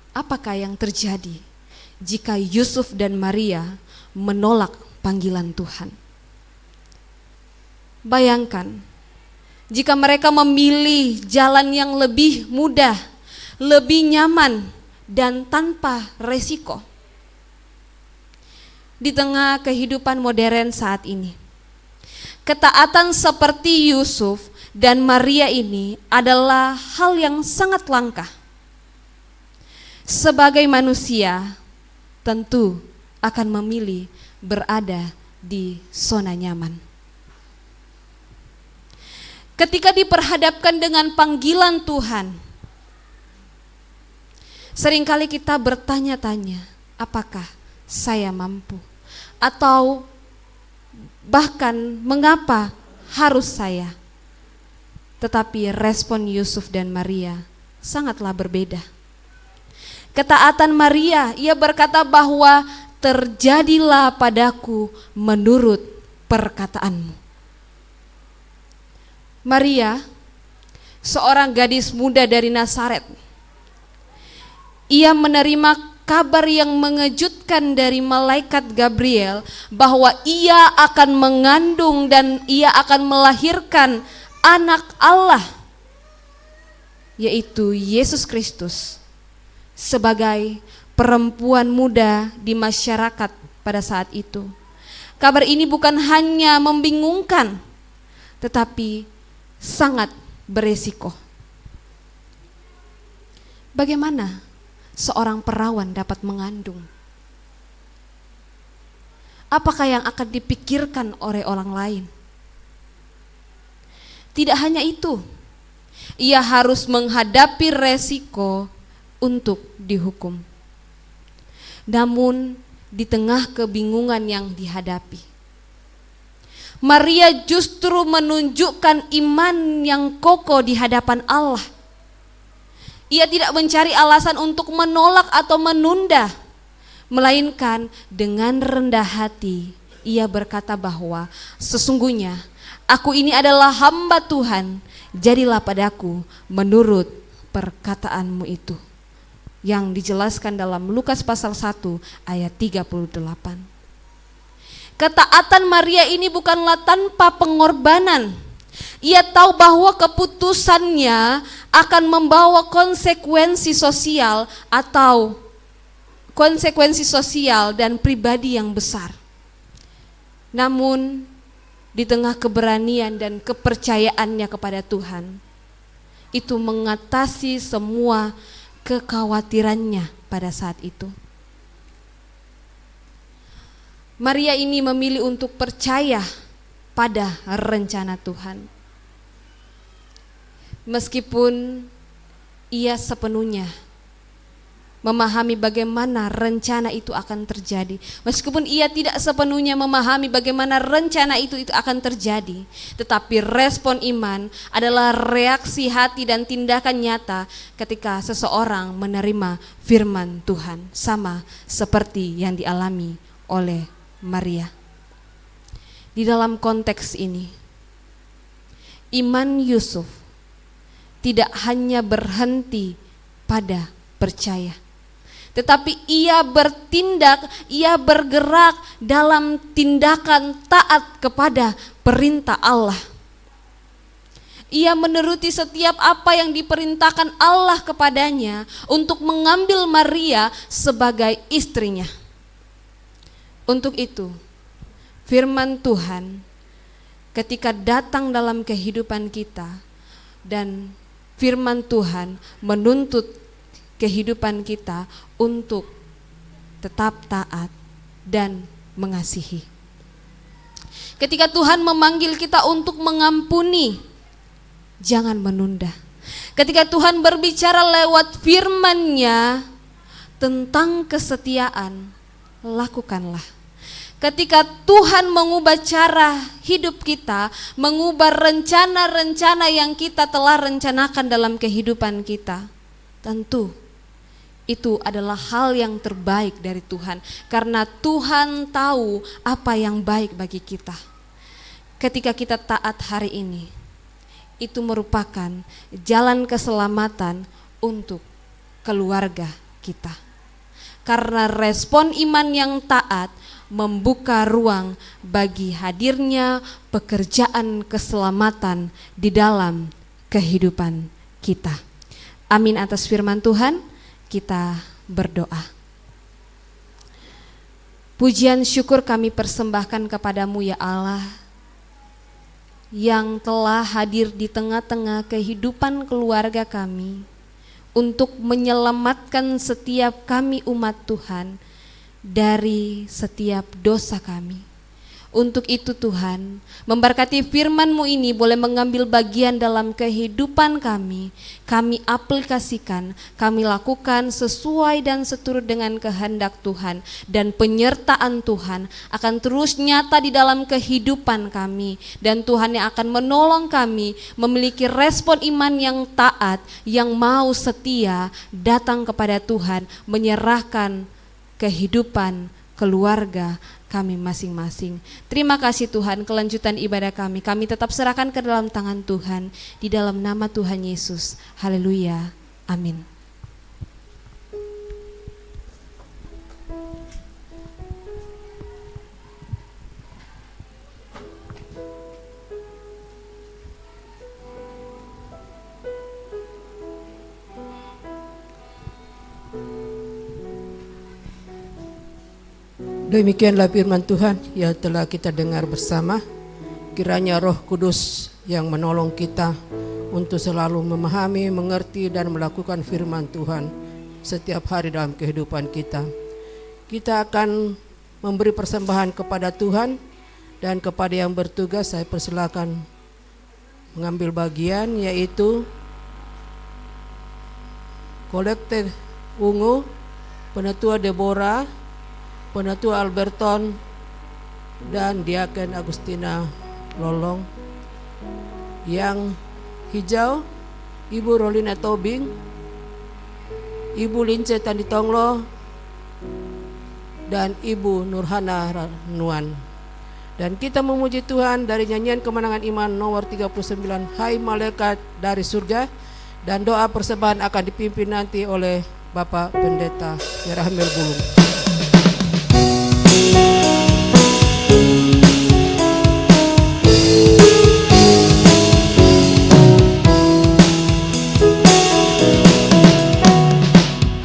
Apakah yang terjadi jika Yusuf dan Maria menolak panggilan Tuhan? Bayangkan jika mereka memilih jalan yang lebih mudah, lebih nyaman, dan tanpa resiko. Di tengah kehidupan modern saat ini, ketaatan seperti Yusuf dan Maria ini adalah hal yang sangat langka. Sebagai manusia, tentu akan memilih berada di zona nyaman. Ketika diperhadapkan dengan panggilan Tuhan, seringkali kita bertanya-tanya, apakah saya mampu? Atau bahkan mengapa harus saya? Tetapi respon Yusuf dan Maria sangatlah berbeda. Ketaatan Maria, ia berkata bahwa terjadilah padaku menurut perkataanmu. Maria, seorang gadis muda dari Nazaret, ia menerima kabar yang mengejutkan dari malaikat Gabriel bahwa ia akan mengandung dan ia akan melahirkan anak Allah, yaitu Yesus Kristus, sebagai perempuan muda di masyarakat pada saat itu. Kabar ini bukan hanya membingungkan, tetapi sangat beresiko. Bagaimana seorang perawan dapat mengandung? Apakah yang akan dipikirkan oleh orang lain? Tidak hanya itu, ia harus menghadapi resiko untuk dihukum. Namun di tengah kebingungan yang dihadapi, Maria justru menunjukkan iman yang kokoh di hadapan Allah. Ia tidak mencari alasan untuk menolak atau menunda, melainkan dengan rendah hati ia berkata bahwa sesungguhnya aku ini adalah hamba Tuhan, jadilah padaku menurut perkataanmu itu. Yang dijelaskan dalam Lukas pasal 1 ayat 38. Ketaatan Maria ini bukanlah tanpa pengorbanan. Ia tahu bahwa keputusannya akan membawa konsekuensi sosial dan pribadi yang besar. Namun di tengah keberanian dan kepercayaannya kepada Tuhan, itu mengatasi semua kekhawatirannya pada saat itu. Maria ini memilih untuk percaya pada rencana Tuhan. Meskipun ia sepenuhnya memahami bagaimana rencana itu akan terjadi, meskipun ia tidak sepenuhnya memahami bagaimana rencana itu akan terjadi, tetapi respon iman adalah reaksi hati dan tindakan nyata ketika seseorang menerima firman Tuhan, sama seperti yang dialami oleh Maria. Di dalam konteks ini, iman Yusuf tidak hanya berhenti pada percaya, tetapi ia bertindak, ia bergerak dalam tindakan taat kepada perintah Allah. Ia menuruti setiap apa yang diperintahkan Allah kepadanya untuk mengambil Maria sebagai istrinya. Untuk itu, firman Tuhan ketika datang dalam kehidupan kita, dan firman Tuhan menuntut kehidupan kita untuk tetap taat dan mengasihi. Ketika Tuhan memanggil kita untuk mengampuni, jangan menunda. Ketika Tuhan berbicara lewat firman-Nya tentang kesetiaan, lakukanlah. Ketika Tuhan mengubah cara hidup kita, mengubah rencana-rencana yang kita telah rencanakan dalam kehidupan kita, tentu itu adalah hal yang terbaik dari Tuhan, karena Tuhan tahu apa yang baik bagi kita. Ketika kita taat hari ini, itu merupakan jalan keselamatan untuk keluarga kita. Karena respon iman yang taat membuka ruang bagi hadirnya pekerjaan keselamatan di dalam kehidupan kita. Amin atas firman Tuhan, kita berdoa. Pujian syukur kami persembahkan kepadamu ya Allah, yang telah hadir di tengah-tengah kehidupan keluarga kami untuk menyelamatkan setiap kami umat Tuhan dari setiap dosa kami. Untuk itu Tuhan, memberkati firman-Mu ini boleh mengambil bagian dalam kehidupan kami aplikasikan, kami lakukan sesuai dan seturut dengan kehendak Tuhan, dan penyertaan Tuhan akan terus nyata di dalam kehidupan kami, dan Tuhan yang akan menolong kami memiliki respon iman yang taat, yang mau setia datang kepada Tuhan, menyerahkan kehidupan keluarga kami masing-masing. Terima kasih Tuhan, kelanjutan ibadah kami tetap serahkan ke dalam tangan Tuhan, di dalam nama Tuhan Yesus. Haleluya, amin. Demikianlah firman Tuhan yang telah kita dengar bersama. Kiranya Roh Kudus yang menolong kita untuk selalu memahami, mengerti, dan melakukan firman Tuhan setiap hari dalam kehidupan kita. Kita akan memberi persembahan kepada Tuhan, dan kepada yang bertugas saya persilakan mengambil bagian, yaitu kolekte ungu, Penatua Deborah, Penatua Alberton, dan Diaken Agustina Lolong. Yang hijau, Ibu Rolina Tobing, Ibu Lince Tanditonglo, dan Ibu Nurhana Ranuan. Dan kita memuji Tuhan dari nyanyian kemenangan iman nomor 39, Hai Malaikat dari Surga, dan doa persembahan akan dipimpin nanti oleh Bapak Pendeta Yerahmel Bulung.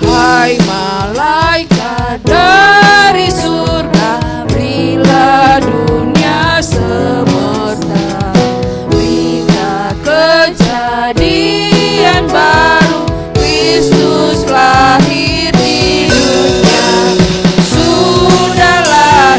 Hai malaikat dari surga, berilah dunia semesta berita kejadian baru, Kristus lahir di dunia. Sudahlah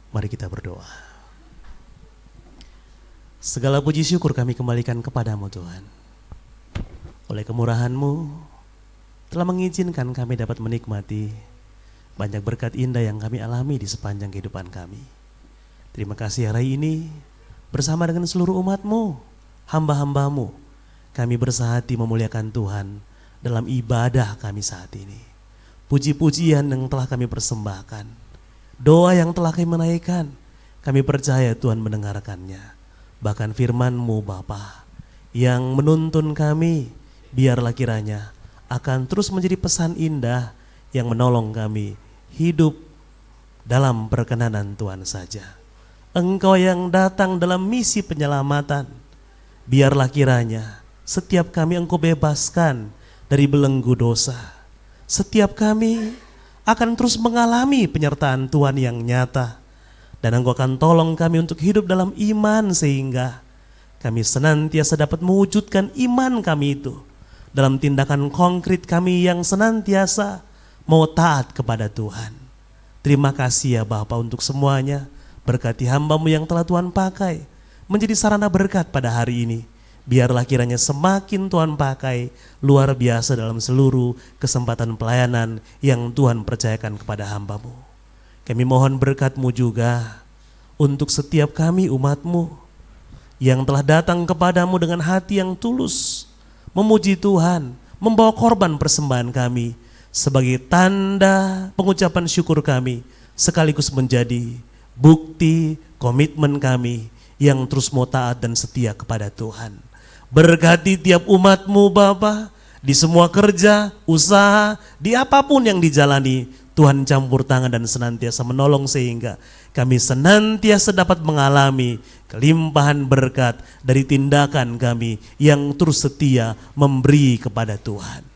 Mari kita berdoa. Segala puji syukur kami kembalikan kepadamu Tuhan. Oleh kemurahan-Mu telah mengizinkan kami dapat menikmati banyak berkat indah yang kami alami di sepanjang kehidupan kami. Terima kasih hari ini bersama dengan seluruh umat-Mu, hamba-hamba-Mu, kami bersehati memuliakan Tuhan dalam ibadah kami saat ini. Puji-pujian yang telah kami persembahkan, doa yang telah kami menaikkan, kami percaya Tuhan mendengarkannya. Bahkan firman-Mu Bapa yang menuntun kami, biarlah kiranya akan terus menjadi pesan indah yang menolong kami hidup dalam perkenanan Tuhan saja. Engkau yang datang dalam misi penyelamatan, biarlah kiranya setiap kami Engkau bebaskan dari belenggu dosa. Setiap kami akan terus mengalami penyertaan Tuhan yang nyata. Dan Engkau akan tolong kami untuk hidup dalam iman sehingga kami senantiasa dapat mewujudkan iman kami itu dalam tindakan konkret kami yang senantiasa mau taat kepada Tuhan. Terima kasih ya Bapa untuk semuanya. Berkati hamba-Mu yang telah Tuhan pakai menjadi sarana berkat pada hari ini. Biarlah kiranya semakin Tuhan pakai luar biasa dalam seluruh kesempatan pelayanan yang Tuhan percayakan kepada hamba-Mu. Kami mohon berkat-Mu juga untuk setiap kami umat-Mu yang telah datang kepadamu dengan hati yang tulus, memuji Tuhan, membawa korban persembahan kami sebagai tanda pengucapan syukur kami, sekaligus menjadi bukti komitmen kami yang terus mau taat dan setia kepada Tuhan. Berkati tiap umat-Mu Bapa, di semua kerja, usaha, di apapun yang dijalani, Tuhan campur tangan dan senantiasa menolong sehingga kami senantiasa dapat mengalami kelimpahan berkat dari tindakan kami yang terus setia memberi kepada Tuhan.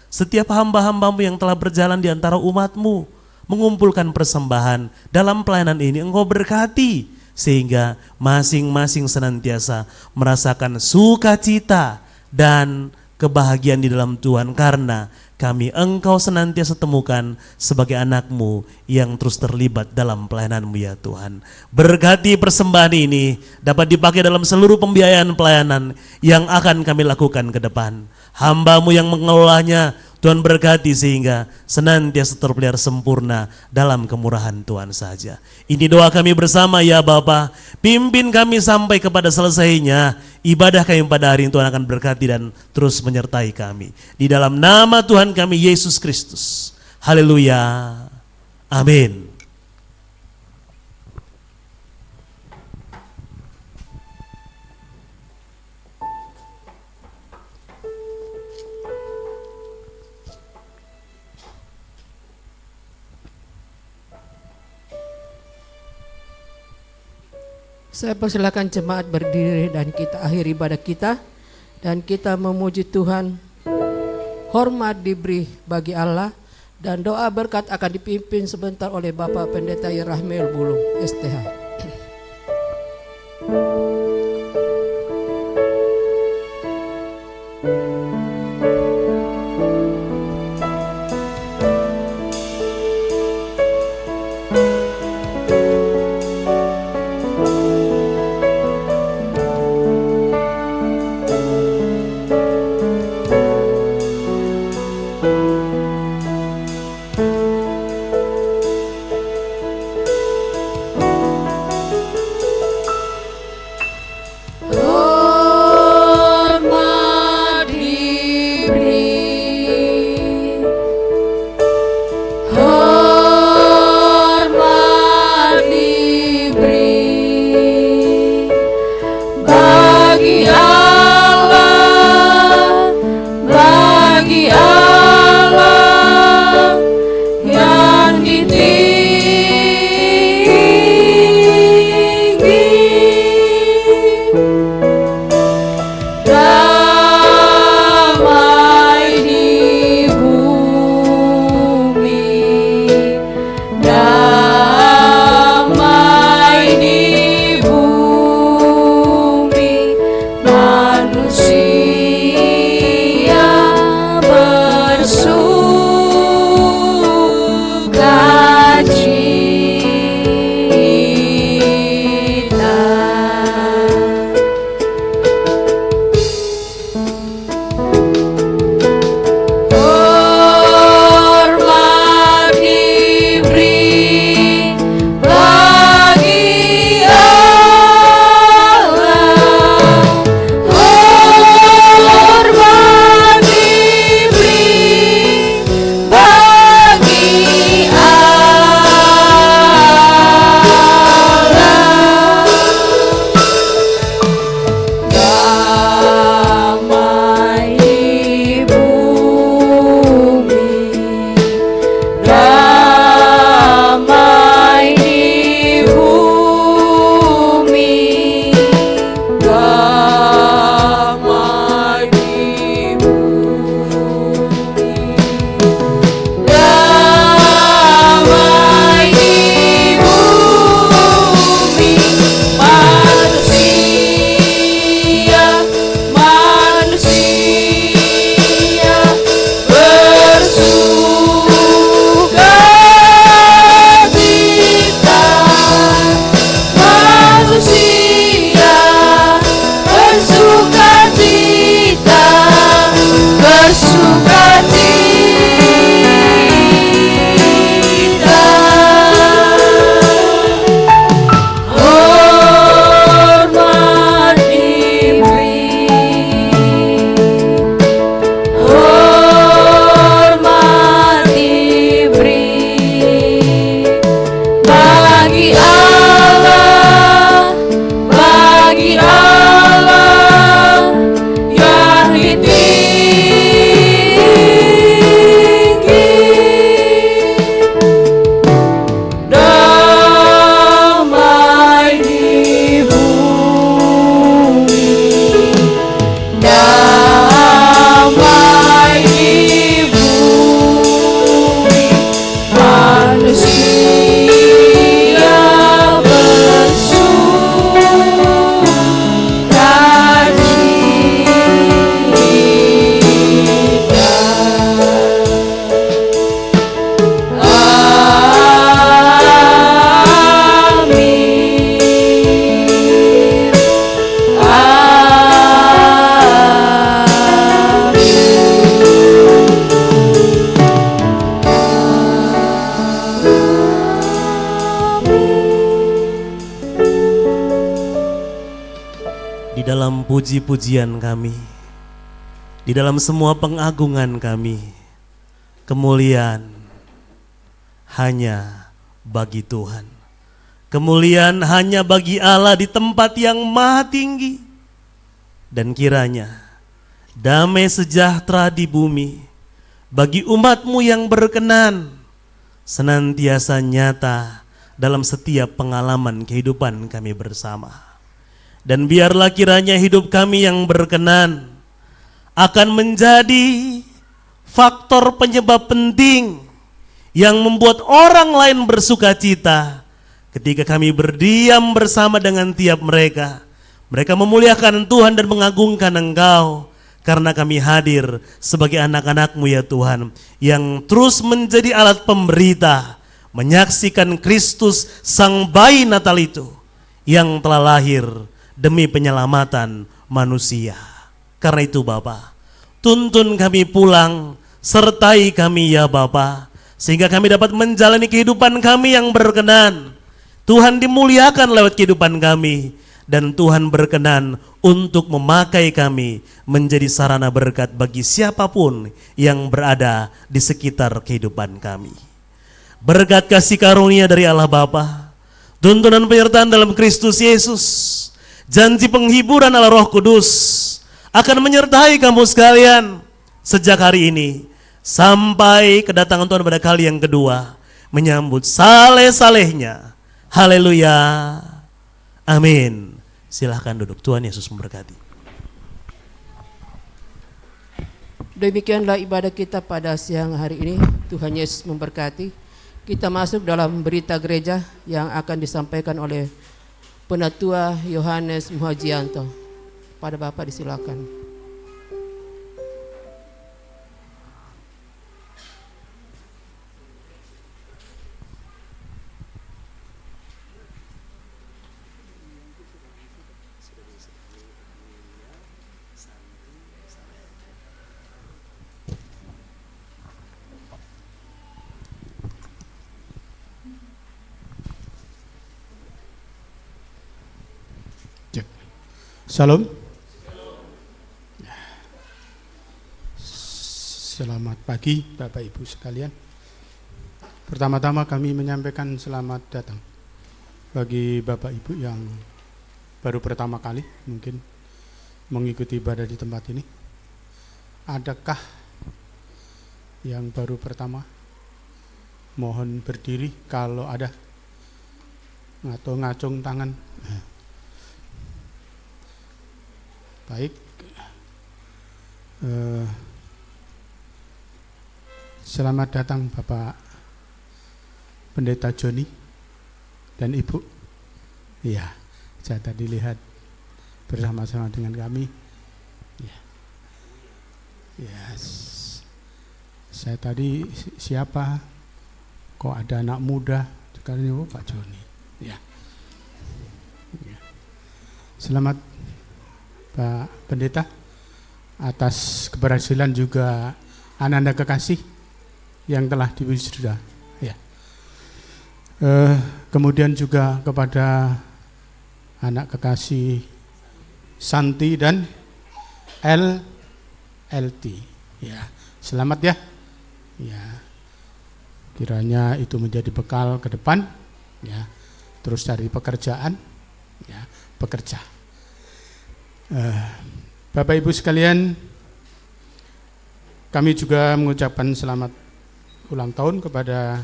Setiap hamba-hamba-Mu yang telah berjalan di antara umat-Mu mengumpulkan persembahan dalam pelayanan ini, Engkau berkati sehingga masing-masing senantiasa merasakan sukacita dan kebahagiaan di dalam Tuhan karena kami Engkau senantiasa temukan sebagai anak-Mu yang terus terlibat dalam pelayanan-Mu ya Tuhan. Berkati persembahan ini dapat dipakai dalam seluruh pembiayaan pelayanan yang akan kami lakukan ke depan. Hamba-Mu yang mengelolanya Tuhan berkati sehingga senantiasa terpelihara sempurna dalam kemurahan Tuhan saja. Ini doa kami bersama ya Bapa. Pimpin kami sampai kepada selesainya ibadah kami pada hari ini. Tuhan akan berkati dan terus menyertai kami. Di dalam nama Tuhan kami Yesus Kristus. Haleluya. Amin. Saya persilakan jemaat berdiri dan kita akhiri ibadah kita. Dan kita memuji Tuhan, hormat diberi bagi Allah. Dan doa berkat akan dipimpin sebentar oleh Bapak Pendeta Yerahmel Bulung, STH. bagi Allah yang tinggi, damai di bumi, damai di bumi, manusia Di dalam puji-pujian kami, di dalam semua pengagungan kami, kemuliaan hanya bagi Tuhan. Kemuliaan hanya bagi Allah di tempat yang maha tinggi. Dan kiranya damai sejahtera di bumi bagi umat-Mu yang berkenan senantiasa nyata dalam setiap pengalaman kehidupan kami bersama. Dan biarlah kiranya hidup kami yang berkenan akan menjadi faktor penyebab penting yang membuat orang lain bersuka cita ketika kami berdiam bersama dengan tiap mereka. Mereka memuliakan Tuhan dan mengagungkan Engkau karena kami hadir sebagai anak-anak-Mu ya Tuhan, yang terus menjadi alat pemberita menyaksikan Kristus Sang Bayi Natal itu yang telah lahir demi penyelamatan manusia. Karena itu Bapa, tuntun kami pulang, sertai kami ya Bapa, sehingga kami dapat menjalani kehidupan kami yang berkenan. Tuhan dimuliakan lewat kehidupan kami, dan Tuhan berkenan untuk memakai kami menjadi sarana berkat bagi siapapun yang berada di sekitar kehidupan kami. Berkat kasih karunia dari Allah Bapa, tuntunan penyertaan dalam Kristus Yesus, janji penghiburan Allah Roh Kudus akan menyertai kamu sekalian sejak hari ini sampai kedatangan Tuhan pada kali yang kedua, menyambut saleh-salehnya. Haleluya. Amin. Silahkan duduk. Tuhan Yesus memberkati. Demikianlah ibadah kita pada siang hari ini. Tuhan Yesus memberkati. Kita masuk dalam berita gereja yang akan disampaikan oleh Penatua Yohanes Muhajianto. Pada Bapak disilakan. Salam. Selamat pagi Bapak Ibu sekalian. Pertama-tama kami menyampaikan selamat datang bagi Bapak Ibu yang baru pertama kali mungkin mengikuti ibadah di tempat ini. Adakah yang baru pertama? Mohon berdiri kalau ada, atau ngacung tangan. Baik, selamat datang Bapak Pendeta Joni dan Ibu. Iya, saya tadi lihat bersama-sama dengan kami. Ya, yes. Saya tadi siapa? Kok ada anak muda? Sekarang ini Pak Joni. Ya. Ya. Selamat Pak Pendeta atas keberhasilan juga anak-anak kekasih yang telah diwisuda. Ya. Kemudian juga kepada anak kekasih Santi dan LT. Ya, selamat ya. Ya. Kiranya itu menjadi bekal ke depan. Ya. terus dari pekerjaan, ya, bekerja. Bapak Ibu sekalian, kami juga mengucapkan selamat ulang tahun kepada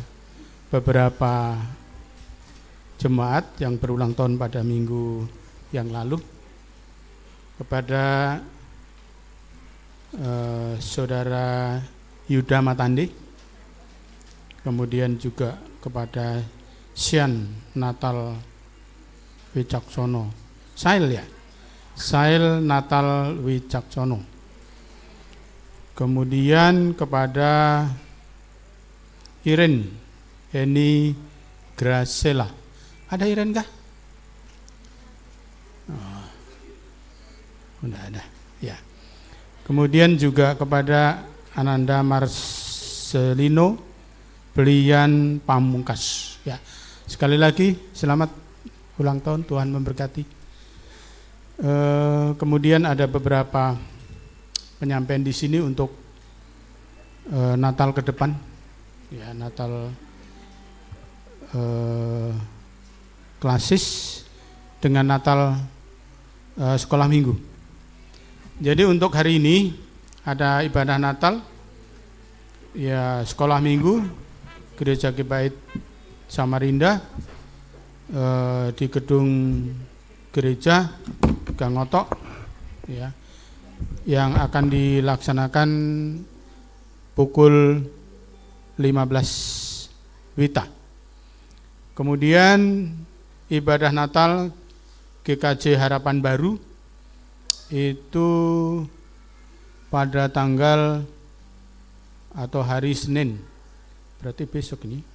beberapa jemaat yang berulang tahun pada minggu yang lalu. Kepada Saudara Yuda Matandi, kemudian juga kepada Sian Natal Wicaksono, Sail Natal Wicaksono. Kemudian kepada Iren Eni Gracela. Ada Iren kah? Oh, udah ada. Ya. Kemudian juga kepada Ananda Marcelino Belian Pamungkas. Ya. Sekali lagi selamat ulang tahun, Tuhan memberkati. Kemudian ada beberapa penyampaian di sini untuk Natal ke depan. Ya, Natal klasis dengan Natal sekolah minggu. Jadi untuk hari ini ada ibadah Natal, ya, sekolah minggu Gereja Kibait Samarinda di gedung gereja Gangotok, ya, yang akan dilaksanakan pukul 15 WITA. Kemudian ibadah Natal GKJ Harapan Baru itu pada tanggal atau hari Senin, berarti besok ini,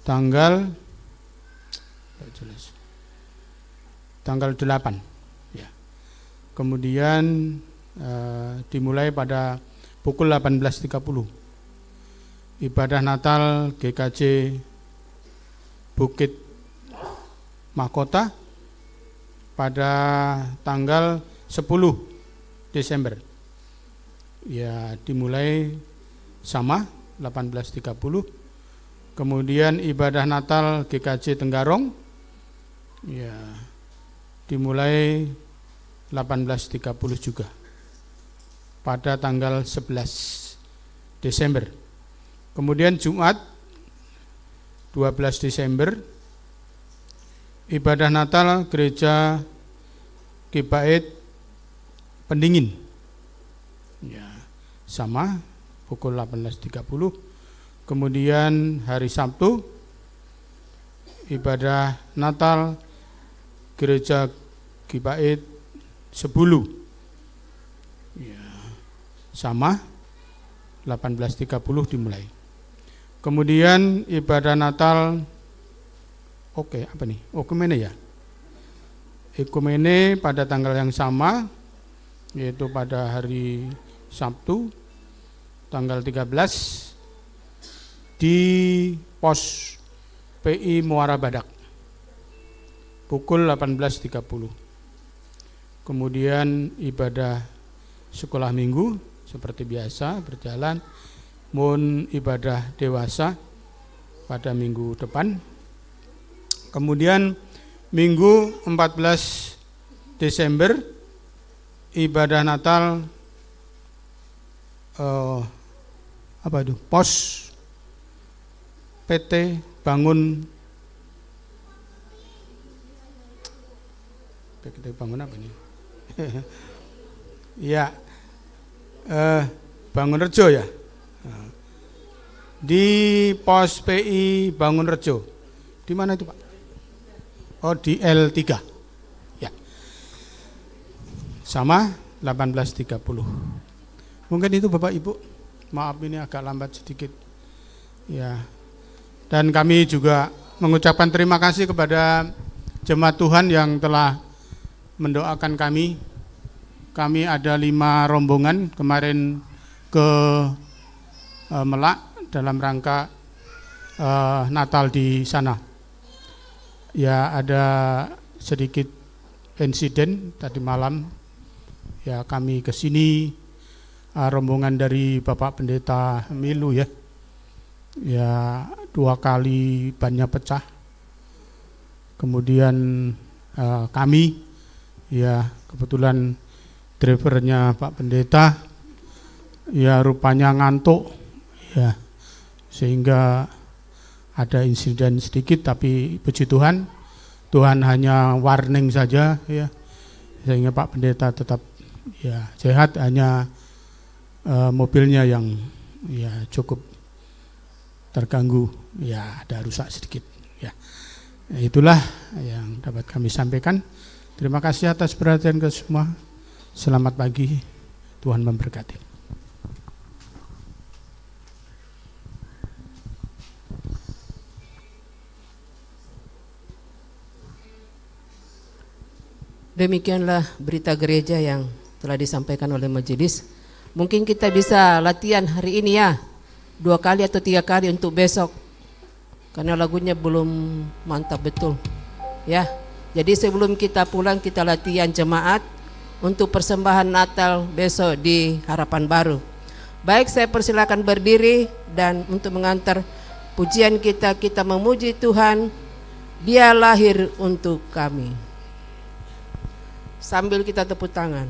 tanggal 8, ya. Kemudian dimulai pada pukul 18.30. Ibadah Natal GKJ Bukit Mahkota pada tanggal 10 Desember. Ya, dimulai sama 18.30. Kemudian ibadah Natal GKJ Tenggarong, ya, dimulai 18.30 juga pada tanggal 11 Desember. Kemudian Jumat 12 Desember ibadah Natal Gereja Kibait Pendingin, ya, sama pukul 18.30. Kemudian hari Sabtu ibadah Natal Gereja Kibait Sebulu, ya, sama 18.30 dimulai. Kemudian ibadah Natal Ekumene, ya. Ekumene pada tanggal yang sama, yaitu pada hari Sabtu tanggal 13 di pos PI Muara Badak pukul 18.30. Kemudian ibadah sekolah minggu seperti biasa berjalan, mohon ibadah dewasa pada minggu depan. Kemudian Minggu 14 Desember ibadah Natal pos PT Bangun apa ini? Ya, Bangunrejo, ya. Di pos PI Bangunrejo. Di mana itu, Pak? Oh, di L3. Ya. Sama 18.30. Mungkin itu Bapak Ibu. Maaf ini agak lambat sedikit. Ya. Dan kami juga mengucapkan terima kasih kepada jemaat Tuhan yang telah mendoakan kami. Kami ada 5 rombongan kemarin ke Melak dalam rangka Natal di sana. Ya, ada sedikit insiden tadi malam. Ya, kami ke sini rombongan dari Bapak Pendeta Milu, ya. Ya, 2 2 kali bannya pecah. Kemudian kami, ya kebetulan drivernya Pak Pendeta, ya rupanya ngantuk, ya sehingga ada insiden sedikit, tapi puji Tuhan, Tuhan hanya warning saja, ya sehingga Pak Pendeta tetap ya sehat, hanya mobilnya yang ya cukup terganggu, ya ada rusak sedikit, ya. Itulah yang dapat kami sampaikan. Terima kasih atas perhatian ke semua. Selamat pagi, Tuhan memberkati. Demikianlah berita gereja yang telah disampaikan oleh majelis. Mungkin kita bisa latihan hari ini ya, 2 kali atau 3 kali untuk besok, karena lagunya belum mantap betul ya. Jadi sebelum kita pulang, kita latihan jemaat untuk persembahan Natal besok di Harapan Baru. Baik, saya persilakan berdiri dan untuk mengantar pujian kita memuji Tuhan, Dia lahir untuk kami. Sambil kita tepuk tangan.